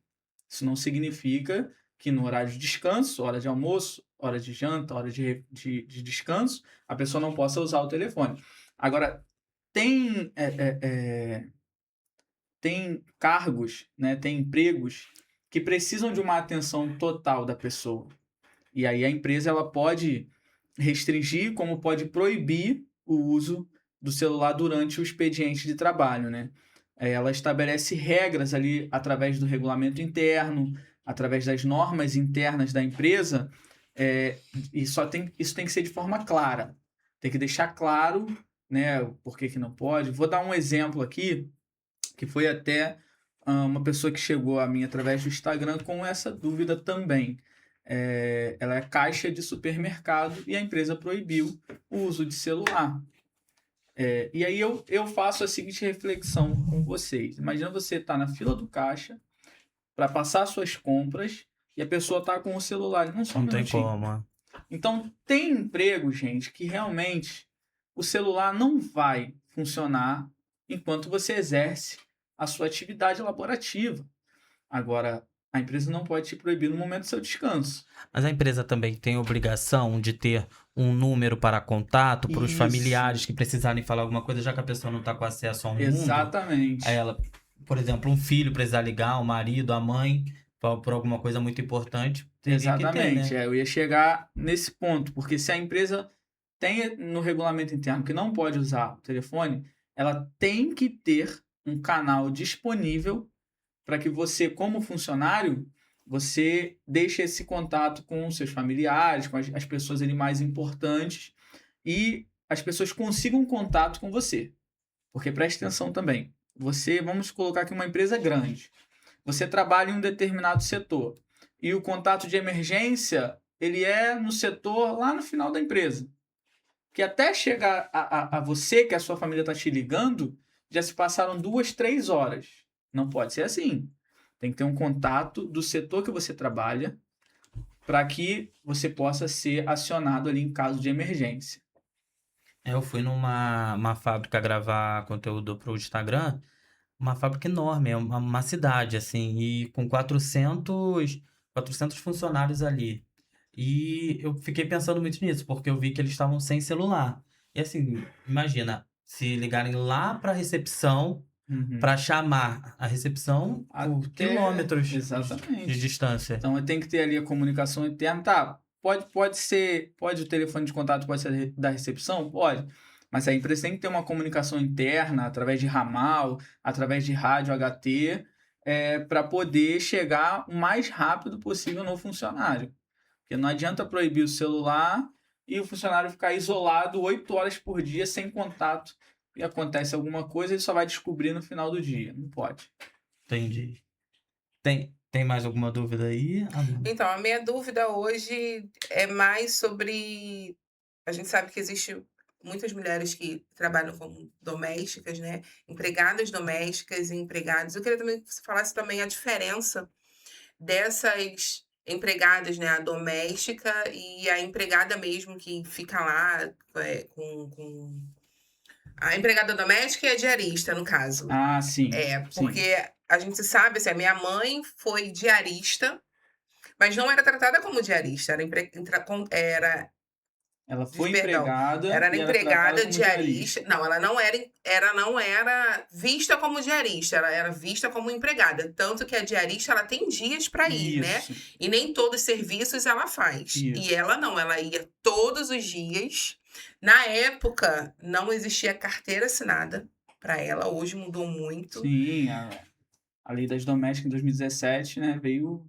Isso não significa que no horário de descanso, hora de almoço, hora de janta, hora de descanso, a pessoa não possa usar o telefone. Agora, tem cargos, né, tem empregos que precisam de uma atenção total da pessoa. E aí a empresa ela pode restringir, como pode proibir o uso do celular durante o expediente de trabalho, né? Ela estabelece regras ali através do regulamento interno, através das normas internas da empresa, e isso tem que ser de forma clara. Tem que deixar claro, né, o porquê que não pode. Vou dar um exemplo aqui, que foi até uma pessoa que chegou a mim através do Instagram com essa dúvida também. Ela é caixa de supermercado e a empresa proibiu o uso de celular. E aí eu faço a seguinte reflexão com vocês. Imagina você estar na fila do caixa para passar suas compras e a pessoa está com o celular. Não só um Não tem minutinho. como. Então, tem emprego, gente, que realmente o celular não vai funcionar enquanto você exerce a sua atividade laborativa. Agora, a empresa não pode te proibir no momento do seu descanso. Mas a empresa também tem obrigação de ter um número para contato para os Isso. familiares que precisarem falar alguma coisa, já que a pessoa não está com acesso ao mundo. Exatamente. Aí ela, por exemplo, um filho precisar ligar, o marido, a mãe, por alguma coisa muito importante, teria Exatamente. que ter, né? Eu ia chegar nesse ponto, porque se a empresa tem no regulamento interno que não pode usar o telefone, ela tem que ter um canal disponível para que você, como funcionário, você deixe esse contato com seus familiares, com as pessoas ali mais importantes e as pessoas consigam contato com você. Porque preste atenção também. Vamos colocar aqui uma empresa grande. Você trabalha em um determinado setor e o contato de emergência ele é no setor lá no final da empresa. Que até chegar a você, que a sua família está te ligando, já se passaram 2, 3 horas. Não pode ser assim. Tem que ter um contato do setor que você trabalha para que você possa ser acionado ali em caso de emergência. Eu fui numa fábrica gravar conteúdo para o Instagram, uma fábrica enorme, é uma cidade, assim, e com 400 funcionários ali. E eu fiquei pensando muito nisso, porque eu vi que eles estavam sem celular. E assim, imagina, se ligarem lá para a recepção para chamar a recepção por quilômetros de Exatamente. distância. Então tem que ter ali a comunicação interna. Tá, pode o telefone de contato pode ser da recepção? Pode. Mas a empresa tem que ter uma comunicação interna através de ramal, através de rádio HT, para poder chegar o mais rápido possível no funcionário. Porque não adianta proibir o celular e o funcionário ficar isolado 8 horas por dia sem contato e acontece alguma coisa, ele só vai descobrir no final do dia. Não pode. Entendi. Tem mais alguma dúvida aí? Então, a minha dúvida hoje é mais sobre... A gente sabe que existe muitas mulheres que trabalham como domésticas, né? Empregadas domésticas e empregados. Eu queria também que você falasse também a diferença dessas empregadas, né? A doméstica e a empregada mesmo que fica lá com... A empregada doméstica e a diarista, no caso. Ah, sim. Porque a gente sabe, assim, a minha mãe foi diarista, mas não era tratada como diarista, ela foi perdão, empregada. era e empregada tratada como diarista. Não, ela não era vista como diarista, ela era vista como empregada. Tanto que a diarista ela tem dias para ir, né? Isso. E nem todos os serviços ela faz. Isso. E ela não, ela ia todos os dias. Na época, não existia carteira assinada para ela, hoje mudou muito. Sim, a lei das domésticas em 2017, né,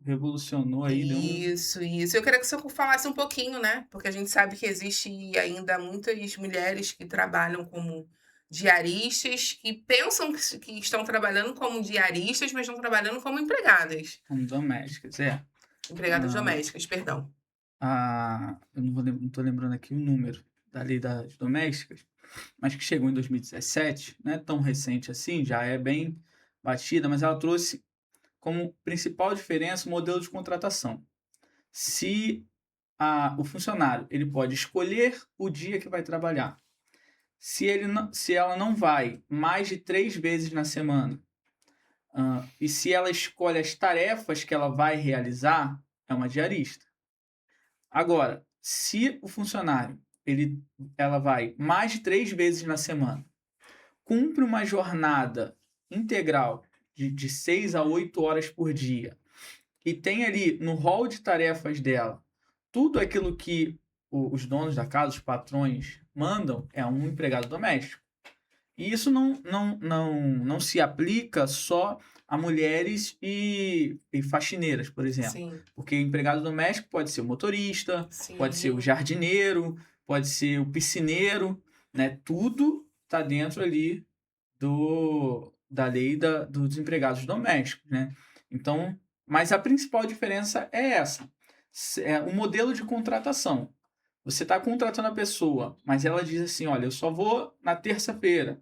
revolucionou aí. Isso. Eu queria que você falasse um pouquinho, né? Porque a gente sabe que existe ainda muitas mulheres que trabalham como diaristas, que pensam que estão trabalhando como diaristas, mas estão trabalhando como empregadas. Como domésticas, Empregadas Ah, domésticas, perdão. eu não tô lembrando aqui o número da lei das domésticas, mas que chegou em 2017, não é tão recente assim, já é bem batida, mas ela trouxe como principal diferença o modelo de contratação. Se o funcionário ele pode escolher o dia que vai trabalhar, se ela não vai mais de 3 vezes na semana, e se ela escolhe as tarefas que ela vai realizar, é uma diarista. Agora, se o funcionário ela vai mais de 3 vezes na semana, cumpre uma jornada integral de 6 a 8 horas por dia e tem ali no rol de tarefas dela tudo aquilo que os donos da casa, os patrões, mandam, é um empregado doméstico. E isso não se aplica só a mulheres e faxineiras, por exemplo. Sim, Porque empregado doméstico pode ser o motorista, pode ser o sim. jardineiro, pode ser o piscineiro, né? Tudo está dentro ali da lei dos empregados domésticos, né? Então, mas a principal diferença é essa. É o modelo de contratação. Você está contratando a pessoa, mas ela diz assim, olha, eu só vou na terça-feira.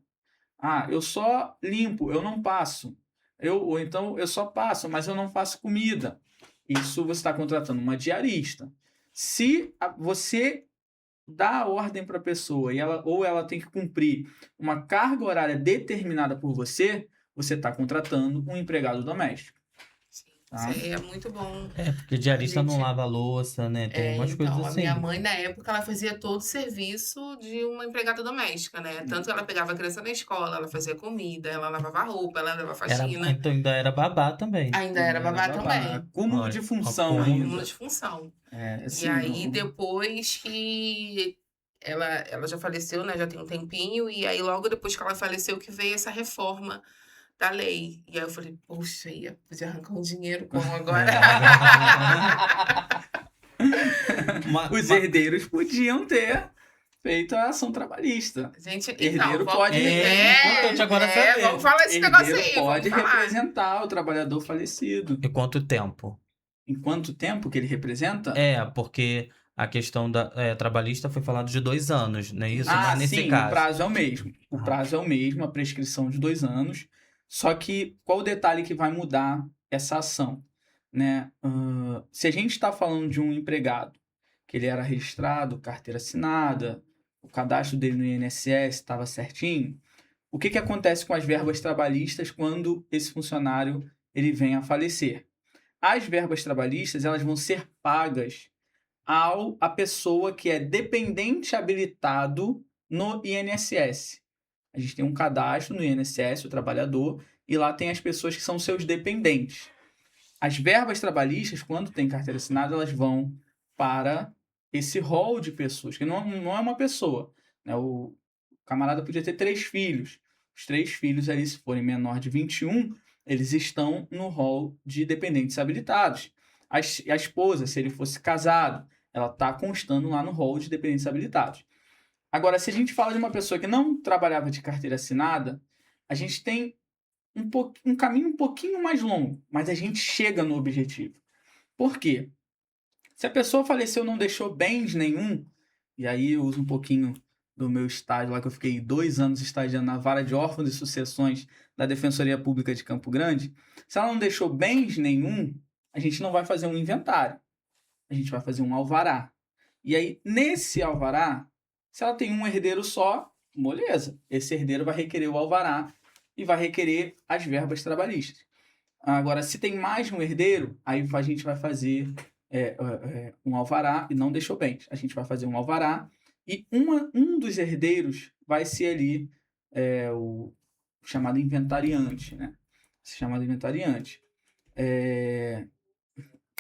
Eu só limpo, eu não passo. Ou então eu só passo, mas eu não faço comida. Isso você está contratando uma diarista. Se você dá a ordem para a pessoa ou ela tem que cumprir uma carga horária determinada por você, você está contratando um empregado doméstico. Sim, Tá? isso aí é muito bom. Porque diarista não gente- lava a louça, né? Tem umas coisas Então, a minha assim. mãe, na época, ela fazia todo o serviço de uma empregada doméstica, né? Tanto que ela pegava a criança na escola, ela fazia comida, ela lavava a roupa, ela lavava a faxina. Então ainda era babá também. Ainda era babá também. Acúmulo de Olha, função acúmulo. ainda. Cúmulo de função. É, E assim, aí, depois que ela já faleceu, né? Já tem um tempinho, e aí logo depois que ela faleceu que veio essa reforma da lei. E aí eu falei, poxa, podia arrancar um dinheiro como agora? os herdeiros podiam ter feito a ação trabalhista. Gente, Herdeiro então, pode- importante agora saber. vamos falar esse negócio Herdeiro aí, pode vamos falar. representar o trabalhador falecido. E quanto tempo? Em quanto tempo que ele representa? Porque a questão da trabalhista foi falado de 2 anos, não é isso? Mas nesse sim, caso. o prazo é o mesmo. O Ah. prazo é o mesmo, a prescrição de 2 anos. Só que qual o detalhe que vai mudar essa ação? Né? Se a gente está falando de um empregado que ele era registrado, carteira assinada, o cadastro dele no INSS estava certinho, o que acontece com as verbas trabalhistas quando esse funcionário ele vem a falecer? As verbas trabalhistas elas vão ser pagas a pessoa que é dependente habilitado no INSS. A gente tem um cadastro no INSS, o trabalhador, e lá tem as pessoas que são seus dependentes. As verbas trabalhistas, quando tem carteira assinada, elas vão para esse rol de pessoas, que não é uma pessoa. Né? O camarada podia ter 3 filhos. Os 3 filhos ali, se forem menor de 21, eles estão no rol de dependentes habilitados. A esposa, se ele fosse casado, ela está constando lá no rol de dependentes habilitados. Agora, se a gente fala de uma pessoa que não trabalhava de carteira assinada, a gente tem um caminho um pouquinho mais longo, mas a gente chega no objetivo. Por quê? Se a pessoa faleceu e não deixou bens nenhum, e aí eu uso um pouquinho do meu estágio lá, que eu fiquei 2 anos estagiando na Vara de Órfãos e Sucessões da Defensoria Pública de Campo Grande, se ela não deixou bens nenhum, a gente não vai fazer um inventário. A gente vai fazer um alvará. E aí, nesse alvará, se ela tem um herdeiro só, moleza. Esse herdeiro vai requerer o alvará e vai requerer as verbas trabalhistas. Agora, se tem mais de um herdeiro, aí a gente vai fazer um alvará e não deixou bens. A gente vai fazer um alvará e um dos herdeiros vai ser ali o chamado inventariante, né? Chamado inventariante.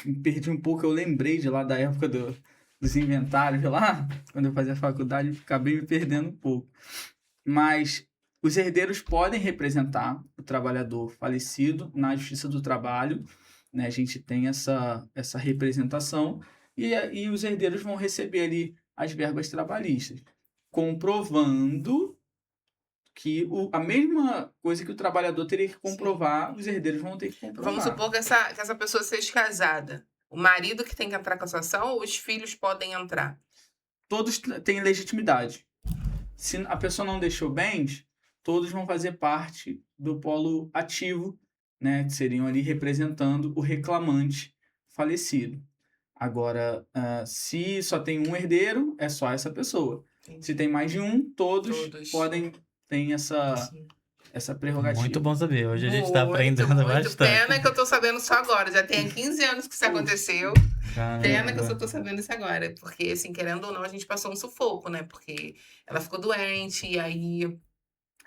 Me perdi um pouco, eu lembrei de lá da época dos inventários lá, quando eu fazia faculdade, acabei me perdendo um pouco. Mas os herdeiros podem representar o trabalhador falecido na Justiça do Trabalho, né? A gente tem essa representação e os herdeiros vão receber ali as verbas trabalhistas, comprovando que a mesma coisa que o trabalhador teria que comprovar, os herdeiros vão ter que comprovar. Vamos supor que essa pessoa seja casada. O marido que tem que entrar com a sua ação ou os filhos podem entrar? Todos têm legitimidade. Se a pessoa não deixou bens, todos vão fazer parte do polo ativo, né, que seriam ali representando o reclamante falecido. Agora, se só tem um herdeiro, é só essa pessoa. Entendi. Se tem mais de um, todos podem ter Sim. essa prerrogativa. Muito bom saber. Hoje a gente está Muito, aprendendo muito. bastante. Pena que eu tô sabendo só agora. Já tem 15 anos que isso aconteceu. Pena que eu só tô sabendo isso agora. Porque, assim, querendo ou não, a gente passou um sufoco, né? Porque ela ficou doente e aí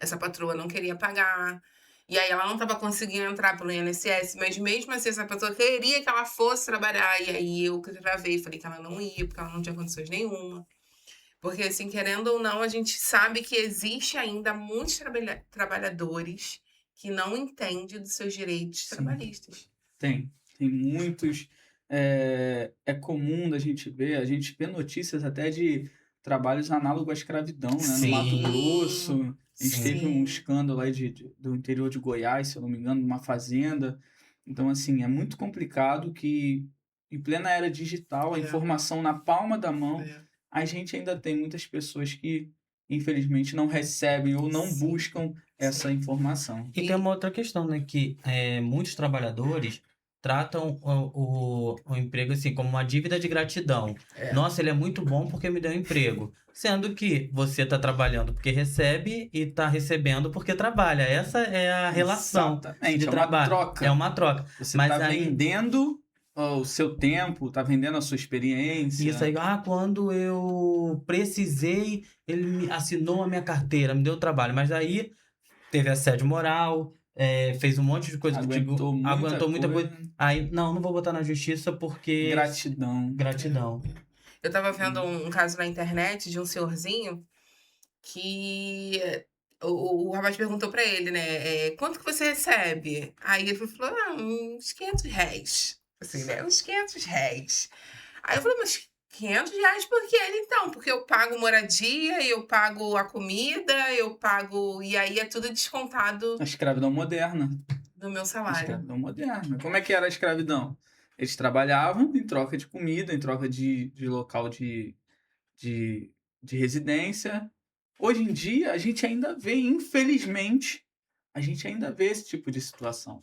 essa patroa não queria pagar. E aí ela não estava conseguindo entrar pelo INSS, mas mesmo assim essa pessoa queria que ela fosse trabalhar. E aí eu gravei, falei que ela não ia, porque ela não tinha condições nenhuma. Porque, assim, querendo ou não, a gente sabe que existe ainda muitos trabalhadores que não entendem dos seus direitos trabalhistas. Tem muitos. É comum da gente ver, a gente vê notícias até de trabalhos análogos à escravidão, né? No Sim. Mato Grosso. A gente Sim. teve um escândalo aí do interior de Goiás, se eu não me engano, numa fazenda. Então, assim, é muito complicado que, em plena era digital, a É. informação na palma da mão, É. a gente ainda tem muitas pessoas que, infelizmente, não recebem ou não Sim. buscam essa informação. E tem uma outra questão, né? Que muitos trabalhadores tratam o emprego assim como uma dívida de gratidão. É. Nossa, ele é muito bom porque me deu um emprego. Sendo que você está trabalhando porque recebe e está recebendo porque trabalha. Essa é a relação Exatamente, de é trabalho. uma troca. É uma troca. Você Mas está aí- vendendo o seu tempo, está vendendo a sua experiência. Isso aí, quando eu precisei, ele me assinou a minha carteira, me deu trabalho. Mas aí teve assédio moral, fez um monte de coisa Aguentou contigo, aguentou muita coisa. Aí, não vou botar na justiça porque... Gratidão. Gratidão. Eu tava vendo um caso na internet de um senhorzinho que o rapaz perguntou pra ele, né? Quanto que você recebe? Aí ele falou, uns 500 reais. Assim, né? Uns 500 reais. Aí eu falei, mas 500 reais por quê? Ele, então, porque eu pago moradia, eu pago a comida, eu pago... E aí é tudo descontado A escravidão moderna. do meu A salário. escravidão moderna. Como é que era a escravidão? Eles trabalhavam em troca de comida, em troca de local de residência. Hoje em dia, a gente ainda vê, infelizmente, a gente ainda vê esse tipo de situação.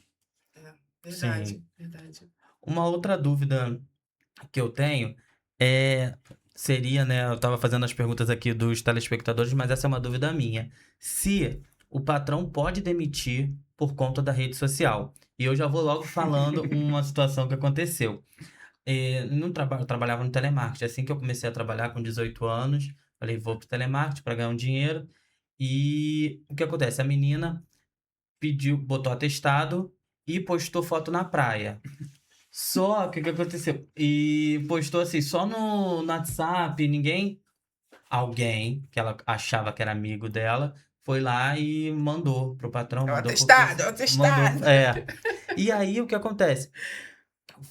Verdade, Sim. verdade. Uma outra dúvida que eu tenho seria, né? Eu tava fazendo as perguntas aqui dos telespectadores, mas essa é uma dúvida minha. Se o patrão pode demitir por conta da rede social. E eu já vou logo falando uma situação que aconteceu. Eu trabalhava no telemarketing. Assim que eu comecei a trabalhar com 18 anos, falei, vou pro telemarketing para ganhar um dinheiro. E o que acontece? A menina botou atestado e postou foto na praia. Só que o que aconteceu? E postou assim, só no WhatsApp, alguém que ela achava que era amigo dela, foi lá e mandou pro patrão. É o mandou atestado, é o atestado. E aí o que acontece?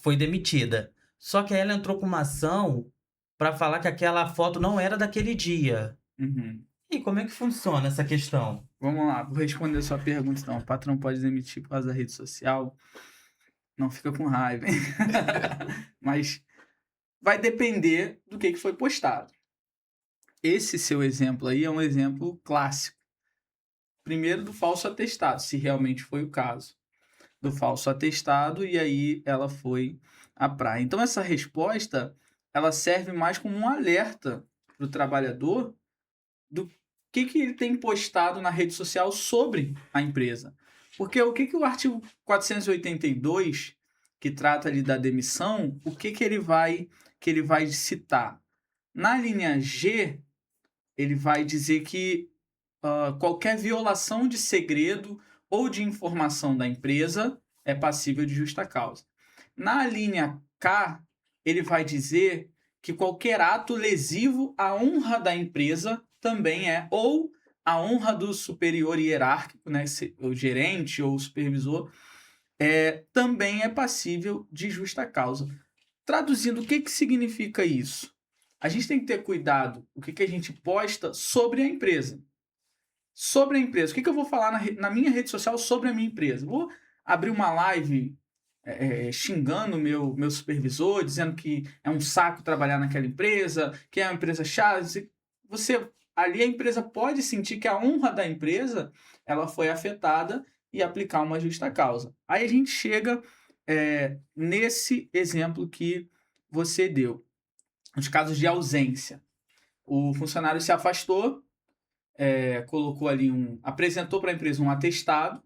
Foi demitida. Só que aí ela entrou com uma ação pra falar que aquela foto não era daquele dia. Uhum. E como é que funciona essa questão? Vamos lá, vou responder a sua pergunta. Então, o patrão pode demitir por causa da rede social? Não fica com raiva, hein? Mas vai depender do que foi postado. Esse seu exemplo aí é um exemplo clássico. Primeiro, do falso atestado, se realmente foi o caso. Do falso atestado, e aí ela foi à praia. Então, essa resposta, ela serve mais como um alerta para o trabalhador do que ele tem postado na rede social sobre a empresa. Porque o que o artigo 482, que trata ali da demissão, o que ele vai citar? Na linha G, ele vai dizer que qualquer violação de segredo ou de informação da empresa é passível de justa causa. Na linha K, ele vai dizer que qualquer ato lesivo à honra da empresa também é, ou a honra do superior hierárquico, né, o gerente ou o supervisor, também é passível de justa causa. Traduzindo, o que significa isso? A gente tem que ter cuidado o que a gente posta sobre a empresa. Sobre a empresa. O que eu vou falar na minha rede social sobre a minha empresa? Vou abrir uma live xingando o meu supervisor, dizendo que é um saco trabalhar naquela empresa, que é uma empresa chata. Ali a empresa pode sentir que a honra da empresa ela foi afetada e aplicar uma justa causa. Aí a gente chega nesse exemplo que você deu, os casos de ausência. O funcionário se afastou, colocou ali apresentou para a empresa um atestado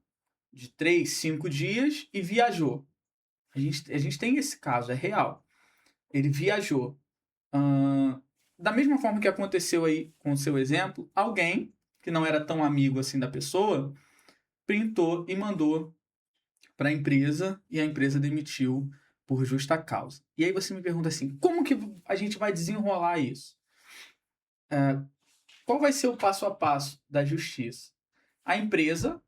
de 3, 5 dias e viajou. A gente tem esse caso, é real. Ele viajou. Da mesma forma que aconteceu aí com o seu exemplo, alguém que não era tão amigo assim da pessoa, printou e mandou para a empresa e a empresa demitiu por justa causa. E aí você me pergunta assim, como que a gente vai desenrolar isso? Qual vai ser o passo a passo da justiça? A empresa,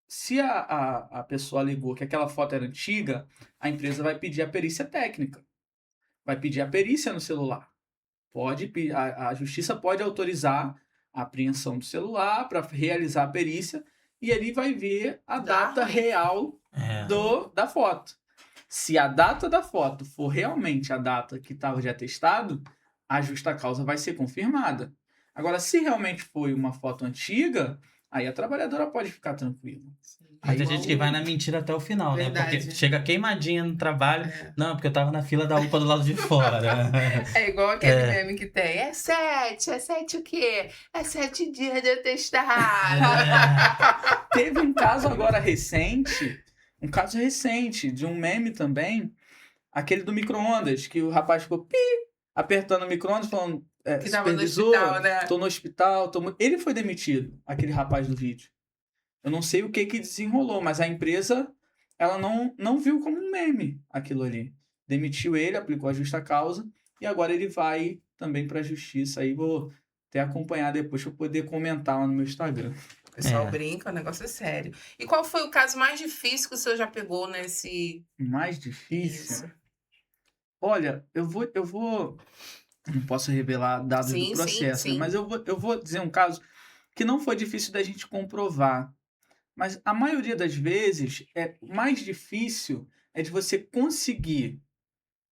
se a pessoa alegou que aquela foto era antiga, a empresa vai pedir a perícia técnica. Vai pedir a perícia no celular. A justiça pode autorizar a apreensão do celular para realizar a perícia e ele vai ver a data real da foto. Se a data da foto for realmente a data que estava de atestado, a justa causa vai ser confirmada. Agora, se realmente foi uma foto antiga, aí a trabalhadora pode ficar tranquila. Mas tem gente que vai na mentira até o final, Verdade. né? Porque chega queimadinha no trabalho. Não, porque eu tava na fila da UPA do lado de fora. É igual aquele meme que tem. É 7 o quê? É 7 dias de atestado. Teve um caso agora recente, de um meme também, aquele do micro-ondas, que o rapaz ficou apertando o micro-ondas, falando, Que tava no hospital, né? Tô no hospital, Ele foi demitido, aquele rapaz do vídeo. Eu não sei o que desenrolou, mas a empresa, ela não viu como um meme aquilo ali. Demitiu ele, aplicou a justa causa, e agora ele vai também para a justiça. Aí vou até acompanhar depois para poder comentar lá no meu Instagram. O pessoal brinca, o negócio é sério. E qual foi o caso mais difícil que o senhor já pegou nesse... Mais difícil? Isso. Olha, eu vou... Não posso revelar dados do processo, sim. Né? Mas eu vou dizer um caso que não foi difícil da gente comprovar. Mas a maioria das vezes, mais difícil é de você conseguir.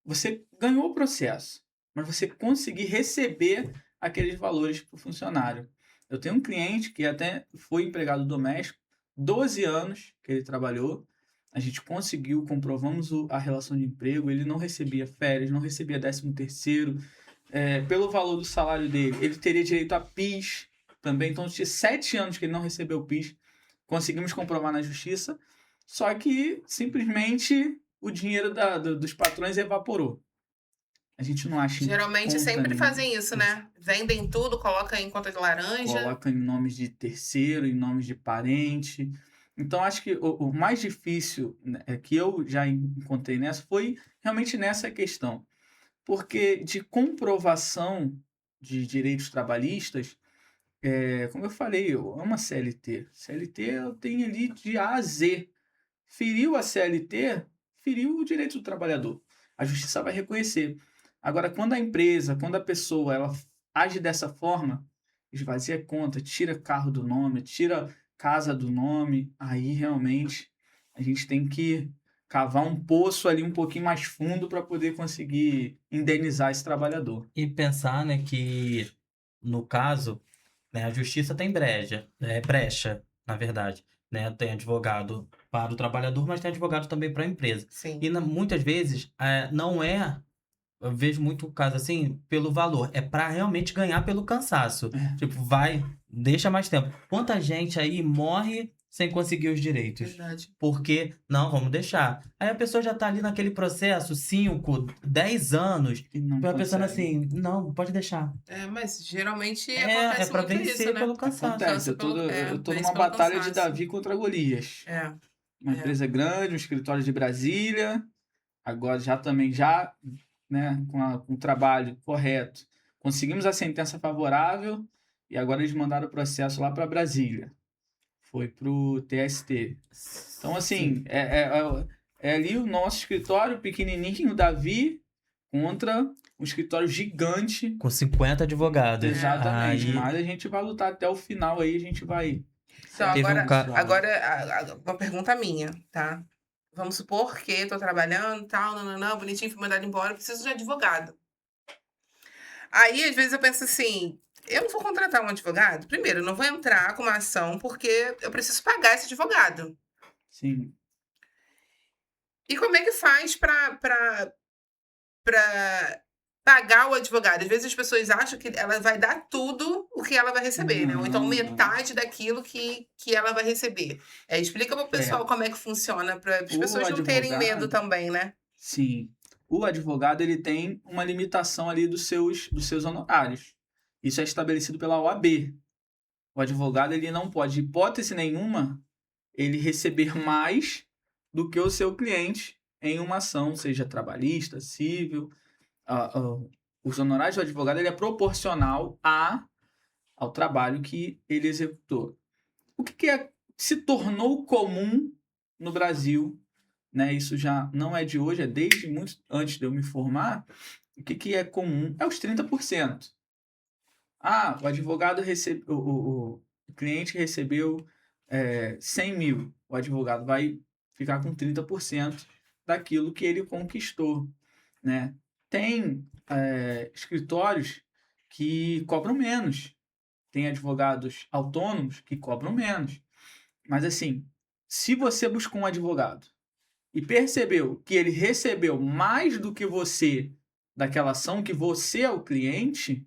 Você ganhou o processo, mas você conseguir receber aqueles valores para o funcionário. Eu tenho um cliente que até foi empregado doméstico, 12 anos que ele trabalhou. A gente conseguiu, comprovamos a relação de emprego, ele não recebia férias, não recebia 13º. Pelo valor do salário dele, ele teria direito a PIS também. Então, tinha 7 anos que ele não recebeu PIS. Conseguimos comprovar na justiça, só que simplesmente o dinheiro dos patrões evaporou. A gente não acha. Geralmente sempre fazem isso, né? Vendem tudo, colocam em conta de laranja. Colocam em nomes de terceiro, em nomes de parente. Então, acho que o mais difícil, né, que eu já encontrei nessa foi realmente nessa questão. Porque de comprovação de direitos trabalhistas, como eu falei, eu amo a CLT. CLT eu tenho ali de A a Z. Feriu a CLT, feriu o direito do trabalhador. A justiça vai reconhecer. Agora, quando a pessoa ela age dessa forma, esvazia conta, tira carro do nome, tira casa do nome, aí realmente a gente tem que cavar um poço ali um pouquinho mais fundo para poder conseguir indenizar esse trabalhador. E pensar, né, que no caso, né, a justiça tem brecha, na verdade, né? Tem advogado para o trabalhador, mas tem advogado também para a empresa. Sim. E muitas vezes não é, eu vejo muito caso assim, pelo valor, é para realmente ganhar pelo cansaço. Tipo, deixa mais tempo. Quanta gente aí morre sem conseguir os direitos? Verdade. Porque, não, vamos deixar. Aí a pessoa já tá ali naquele processo, 5, 10 anos, pensando assim, não, pode deixar. Mas geralmente acontece pra muito vencer isso, né? pelo cansaço. Acontece, eu tô numa batalha de Davi contra Golias. Uma empresa grande, um escritório de Brasília, agora né, com o trabalho correto, conseguimos a sentença favorável e agora eles mandaram o processo lá para Brasília. Foi pro TST. Então, assim, é ali o nosso escritório pequenininho, Davi, contra um escritório gigante. Com 50 advogados. Exatamente. Mas a gente vai lutar até o final aí, a gente vai... Então, agora uma pergunta minha, tá? vamos supor que estou trabalhando, tal, nananã, bonitinho, fui mandada embora, preciso de advogado. Aí, às vezes, eu penso assim: eu não vou contratar um advogado? Primeiro, eu não vou entrar com uma ação, porque eu preciso pagar esse advogado. Sim. E como é que faz para pagar o advogado? Às vezes as pessoas acham que ela vai dar tudo o que ela vai receber, né? Ou então Não, não. metade daquilo que ela vai receber. Explica para o É, pessoal como é que funciona, para as o pessoas não terem medo advogado, também, né? sim. O advogado, ele tem uma limitação ali dos seus honorários. Isso é estabelecido pela OAB. O advogado, ele não pode, hipótese nenhuma, ele receber mais do que o seu cliente em uma ação, seja trabalhista, civil. Os honorários do advogado, ele é proporcional ao trabalho que ele executou. O que se tornou comum no Brasil, né? Isso já não é de hoje, é desde muito antes de eu me formar. O que é comum é os 30%. O advogado recebeu, o cliente recebeu 100 mil. O advogado vai ficar com 30% daquilo que ele conquistou, né? Tem escritórios que cobram menos. Tem advogados autônomos que cobram menos. Mas assim, se você buscou um advogado e percebeu que ele recebeu mais do que você daquela ação, que você é o cliente,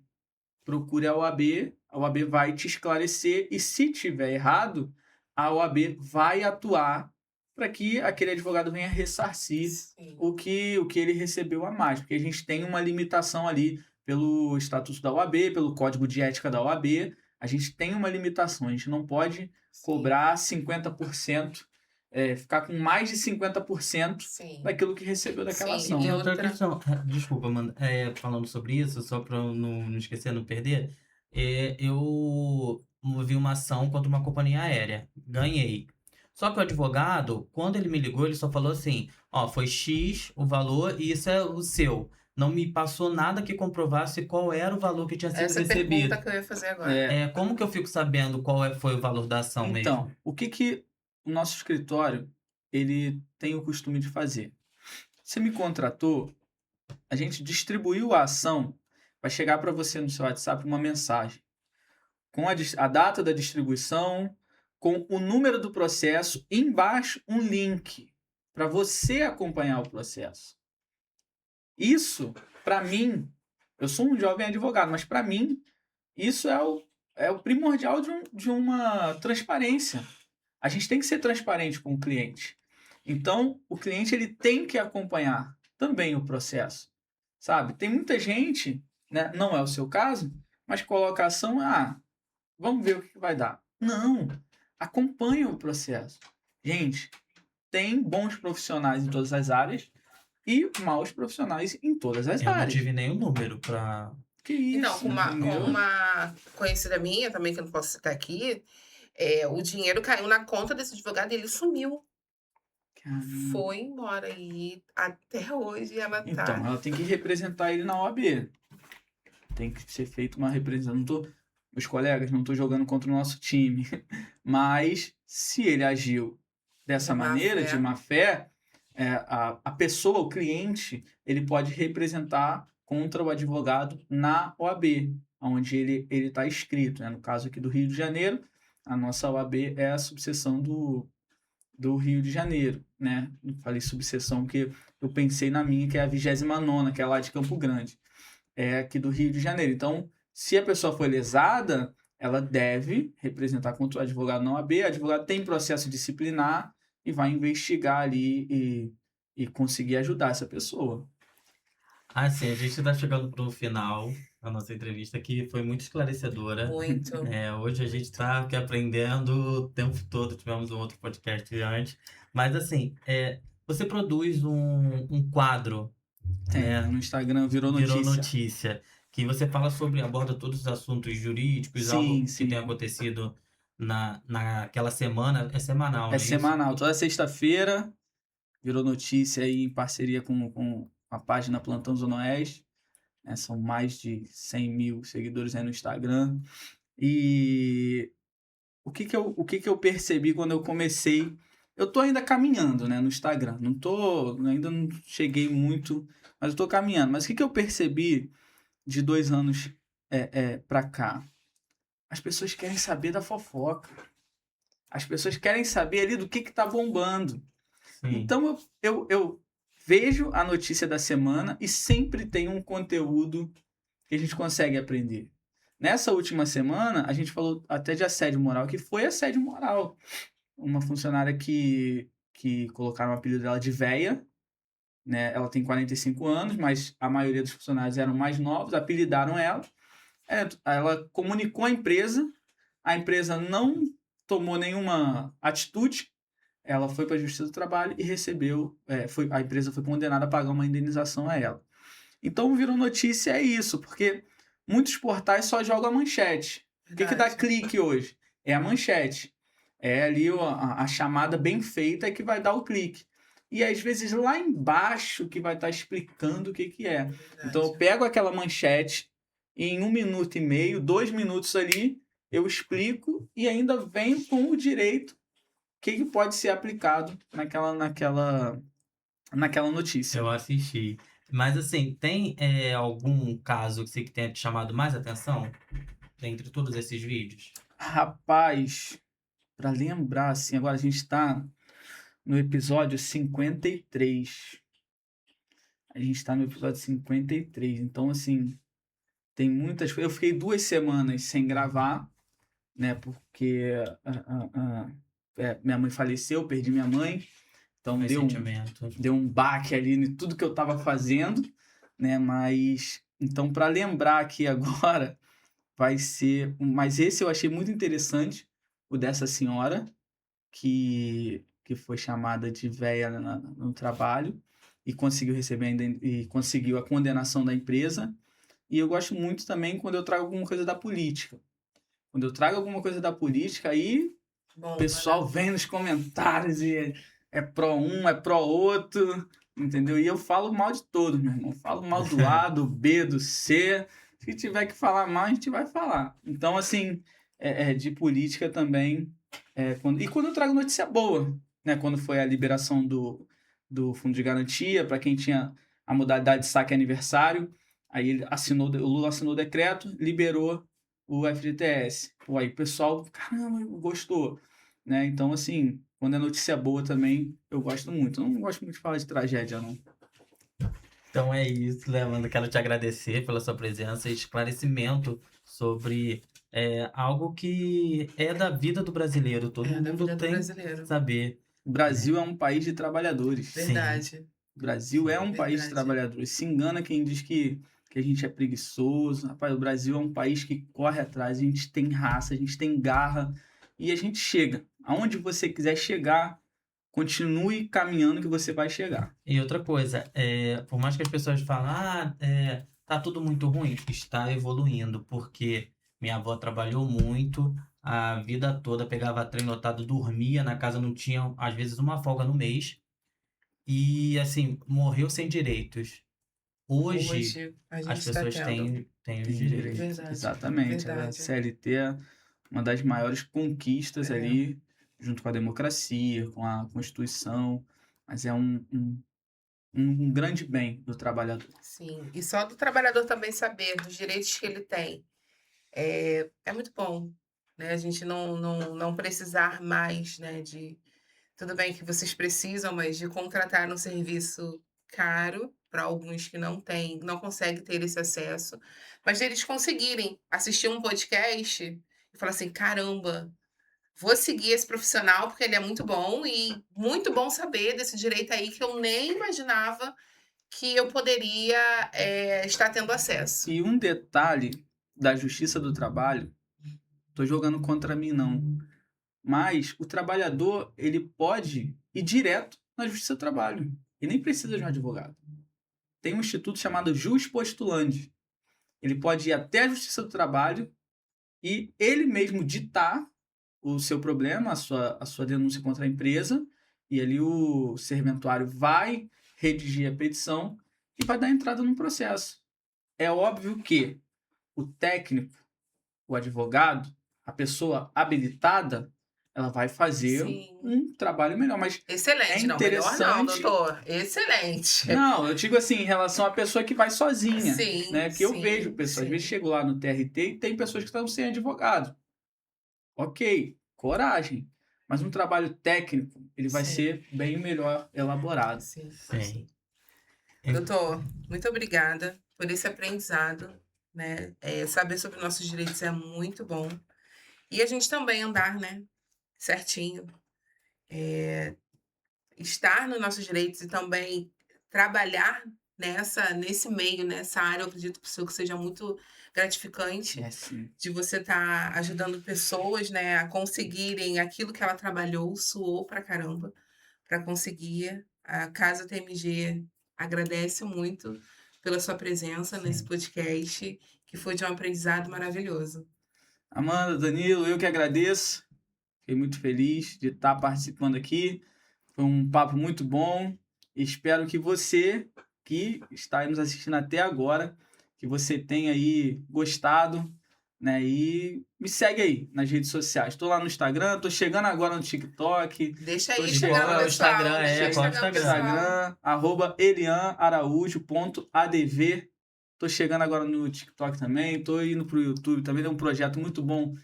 procure a OAB vai te esclarecer e se tiver errado, a OAB vai atuar para que aquele advogado venha ressarcir Sim. o que ele recebeu a mais, porque a gente tem uma limitação ali pelo estatuto da OAB, pelo código de ética da OAB, a gente tem uma limitação, a gente não pode cobrar 50%, ficar com mais de 50% Sim. daquilo que recebeu daquela Sim, ação. E e outra outra. questão, desculpa, mano, falando sobre isso, só para não esquecer, não perder, eu movi uma ação contra uma companhia aérea, ganhei. Só que o advogado, quando ele me ligou, ele só falou assim, ó, foi X o valor e isso é o seu. Não me passou nada que comprovasse qual era o valor que tinha sido Essa é a pergunta recebido. que eu ia fazer agora. Como que eu fico sabendo foi o valor da ação mesmo? Então, o que o nosso escritório ele tem o costume de fazer? Você me contratou, a gente distribuiu a ação, vai chegar para você no seu WhatsApp uma mensagem com a data da distribuição, com o número do processo, e embaixo um link para você acompanhar o processo. Isso, para mim, eu sou um jovem advogado, mas para mim, isso é o primordial de uma transparência. A gente tem que ser transparente com o cliente. Então, o cliente ele tem que acompanhar também o processo, sabe? Tem muita gente, né, não é o seu caso, mas coloca a ação, vamos ver o que vai dar. Não, acompanha o processo. Gente, tem bons profissionais em todas as áreas e maus profissionais em todas as Eu não áreas. tive nenhum número para... Que Então, isso, com entendeu? uma conhecida minha, também, que eu não posso citar aqui, o dinheiro caiu na conta desse advogado e ele sumiu. Caramba. Foi embora. E até hoje ela Então, tá. ela tem que representar ele na OAB. Tem que ser feita uma representação. Meus colegas, não estou jogando contra o nosso time. Mas, se ele agiu dessa De má maneira, de fé. má fé, a pessoa, o cliente, ele pode representar contra o advogado na OAB, onde ele está inscrito. Né? No caso aqui do Rio de Janeiro, a nossa OAB é a subseção do Rio de Janeiro. Né? Eu falei subseção porque eu pensei na minha, que é a 29ª, que é lá de Campo Grande. É aqui do Rio de Janeiro. Então, se a pessoa foi lesada, ela deve representar contra o advogado na OAB. O advogado tem processo disciplinar e vai investigar ali e conseguir ajudar essa pessoa. Sim, a gente está chegando para o final da nossa entrevista, que foi muito esclarecedora. Muito. Hoje a gente está aqui aprendendo o tempo todo, tivemos um outro podcast antes. Mas assim, você produz um quadro, né? No Instagram virou Virou notícia. notícia, que você fala sobre, aborda todos os assuntos jurídicos, Sim, algo que tem sim. acontecido naquela semana, é semanal, É não é isso? semanal. Toda sexta-feira virou notícia aí em parceria com a página Plantão Zona Oeste. Né? São mais de 100 mil seguidores aí no Instagram. E o que eu percebi quando eu comecei? Eu tô ainda caminhando, né, no Instagram. Ainda não cheguei muito, mas eu tô caminhando. Mas o que eu percebi de 2 anos pra cá? As pessoas querem saber da fofoca. As pessoas querem saber ali do que tá bombando. Sim. Então eu vejo a notícia da semana e sempre tem um conteúdo que a gente consegue aprender. Nessa última semana, a gente falou até de assédio moral, que foi assédio moral. Uma funcionária que colocaram o apelido dela de véia, né? Ela tem 45 anos, mas a maioria dos funcionários eram mais novos, apelidaram ela. Ela comunicou à empresa, a empresa não tomou nenhuma atitude, ela foi para a Justiça do Trabalho e recebeu, a empresa foi condenada a pagar uma indenização a ela. Então, virou notícia é isso, porque muitos portais só jogam a manchete. O que dá clique hoje? É a manchete. É ali a chamada bem feita que vai dar o clique. E às vezes lá embaixo que vai estar explicando o que é. Então eu pego aquela manchete e em 1 minuto e meio, 2 minutos ali, eu explico e ainda venho com o direito que pode ser aplicado naquela notícia. Eu assisti. Mas assim, tem algum caso que você que tenha te chamado mais atenção dentre todos esses vídeos? Rapaz, para lembrar, assim, agora a gente está no episódio 53. A gente está no episódio 53. Então, assim, tem muitas coisas. Eu fiquei 2 semanas sem gravar, né? Porque minha mãe faleceu, perdi minha mãe. Então deu um baque ali em tudo que eu estava fazendo, né? Mas, então, para lembrar aqui agora, vai ser... Mas esse eu achei muito interessante, o dessa senhora, que foi chamada de véia no trabalho e conseguiu e conseguiu a condenação da empresa. E eu gosto muito também quando eu trago alguma coisa da política. Quando eu trago alguma coisa da política, aí o pessoal vem nos comentários e é pró um, é pró outro, entendeu? E eu falo mal de todos, meu irmão. Falo mal do A, do B, do C. Se tiver que falar mal, a gente vai falar. Então, assim, de política também. Quando eu trago notícia boa, né? Quando foi a liberação do Fundo de Garantia, para quem tinha a modalidade de saque aniversário, aí o Lula assinou o decreto, liberou o FGTS. Pô, aí o pessoal, caramba, gostou, né? Então, assim, quando é notícia boa também, eu gosto muito. Eu não gosto muito de falar de tragédia, não. Então é isso, Leandro. Quero te agradecer pela sua presença e esclarecimento sobre algo que é da vida do brasileiro. Todo mundo tem que saber. O Brasil é um país de trabalhadores. Verdade. O Brasil é um país de trabalhadores. Se engana quem diz que a gente é preguiçoso. Rapaz, o Brasil é um país que corre atrás. A gente tem raça, a gente tem garra e a gente chega. Aonde você quiser chegar, continue caminhando que você vai chegar. E outra coisa, por mais que as pessoas falem, tá tudo muito ruim, está evoluindo, porque minha avó trabalhou muito, a vida toda, pegava trem lotado, dormia na casa, não tinha, às vezes, uma folga no mês, e, assim, morreu sem direitos. Hoje as pessoas têm os direitos. Verdade. Exatamente. Verdade. A CLT é uma das maiores conquistas ali, junto com a democracia, com a Constituição, mas é um grande bem do trabalhador. Sim, e só do trabalhador também saber dos direitos que ele tem. É muito bom, né? A gente não precisar mais, né, tudo bem que vocês precisam, mas de contratar um serviço caro para alguns que não conseguem ter esse acesso, mas deles conseguirem assistir um podcast e falar assim: "Caramba, vou seguir esse profissional porque ele é muito bom e muito bom saber desse direito aí que eu nem imaginava que eu poderia, estar tendo acesso". E um detalhe da Justiça do Trabalho, tô jogando contra mim não, mas o trabalhador, ele pode ir direto na Justiça do Trabalho. E nem precisa de um advogado. Tem um instituto chamado Jus Postulandi. Ele pode ir até a Justiça do Trabalho e ele mesmo ditar o seu problema, a sua denúncia contra a empresa, e ali o serventuário vai redigir a petição e vai dar entrada no processo. É óbvio que o técnico, o advogado, a pessoa habilitada, ela vai fazer Sim. um trabalho melhor. Mas Excelente. É Não, melhor não, interessante. doutor. Excelente. não, eu digo assim, em relação à pessoa que vai sozinha, Sim, né? Porque eu sim, vejo pessoas, às vezes sim. chego lá no TRT e tem pessoas que estão sem advogado. Ok, coragem. Mas um trabalho técnico, ele vai Sim. ser bem melhor elaborado. Sim, Sim. sim. Doutor, muito obrigada por esse aprendizado, né? Saber sobre nossos direitos é muito bom. E a gente também andar, né? Certinho. Estar nos nossos direitos e também trabalhar nesse meio, nessa área, eu acredito que seja muito gratificante É sim. de você estar ajudando pessoas, né, a conseguirem aquilo que ela trabalhou, suou pra caramba, para conseguir. A Casa TMG agradece muito pela sua presença nesse Sim. podcast, que foi de um aprendizado maravilhoso. Amanda, Danilo, eu que agradeço. Fiquei muito feliz de estar participando aqui. Foi um papo muito bom. Espero que você que está aí nos assistindo até agora, que você tenha aí gostado, né? E me segue aí nas redes sociais. Estou lá no Instagram, estou chegando agora no TikTok, Deixa Tô aí chegando chegar no no pessoal. Instagram, Deixa qual o chegar no Instagram? pessoal. @elianaraújo.adv. Tô chegando agora no TikTok também, tô indo pro YouTube também, tem um projeto muito bom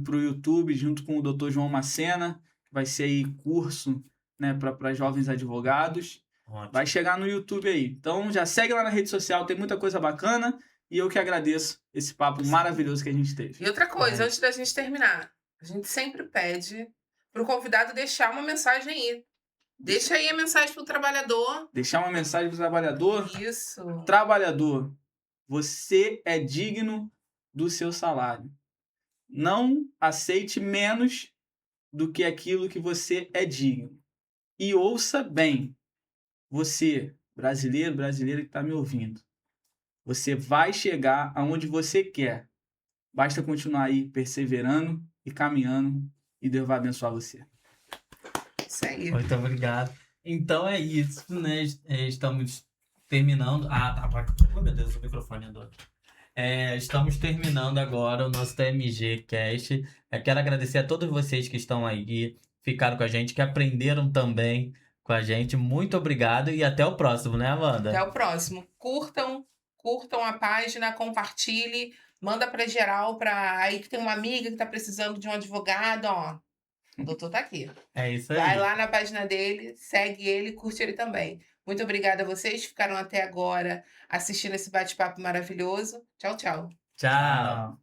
pro YouTube, junto com o Dr. João Macena, que vai ser aí curso, né, para jovens advogados. Ótimo. Vai chegar no YouTube aí. Então já segue lá na rede social, tem muita coisa bacana e eu que agradeço esse papo maravilhoso que a gente teve. E outra coisa, É. antes da gente terminar, a gente sempre pede pro convidado deixar uma mensagem aí. Deixa aí a mensagem pro trabalhador. Deixar uma mensagem pro trabalhador. Isso. Trabalhador, você é digno do seu salário. Não aceite menos do que aquilo que você é digno. E ouça bem, você, brasileiro, brasileira que está me ouvindo, você vai chegar aonde você quer. Basta continuar aí perseverando e caminhando e Deus vai abençoar você. Isso aí. Muito obrigado. Então é isso, né? Estamos terminando. Ah, tá. Oh, meu Deus, o microfone andou. Estamos terminando agora o nosso TMG Cast. Quero agradecer a todos vocês que estão aí, ficaram com a gente, que aprenderam também com a gente. Muito obrigado e até o próximo, né, Amanda? Até o próximo. Curtam a página, compartilhe, manda para geral, para aí que tem uma amiga que está precisando de um advogado, ó. O doutor tá aqui. É isso aí. Vai lá na página dele, segue ele, curte ele também. Muito obrigada a vocês que ficaram até agora assistindo esse bate-papo maravilhoso. Tchau, tchau. Tchau.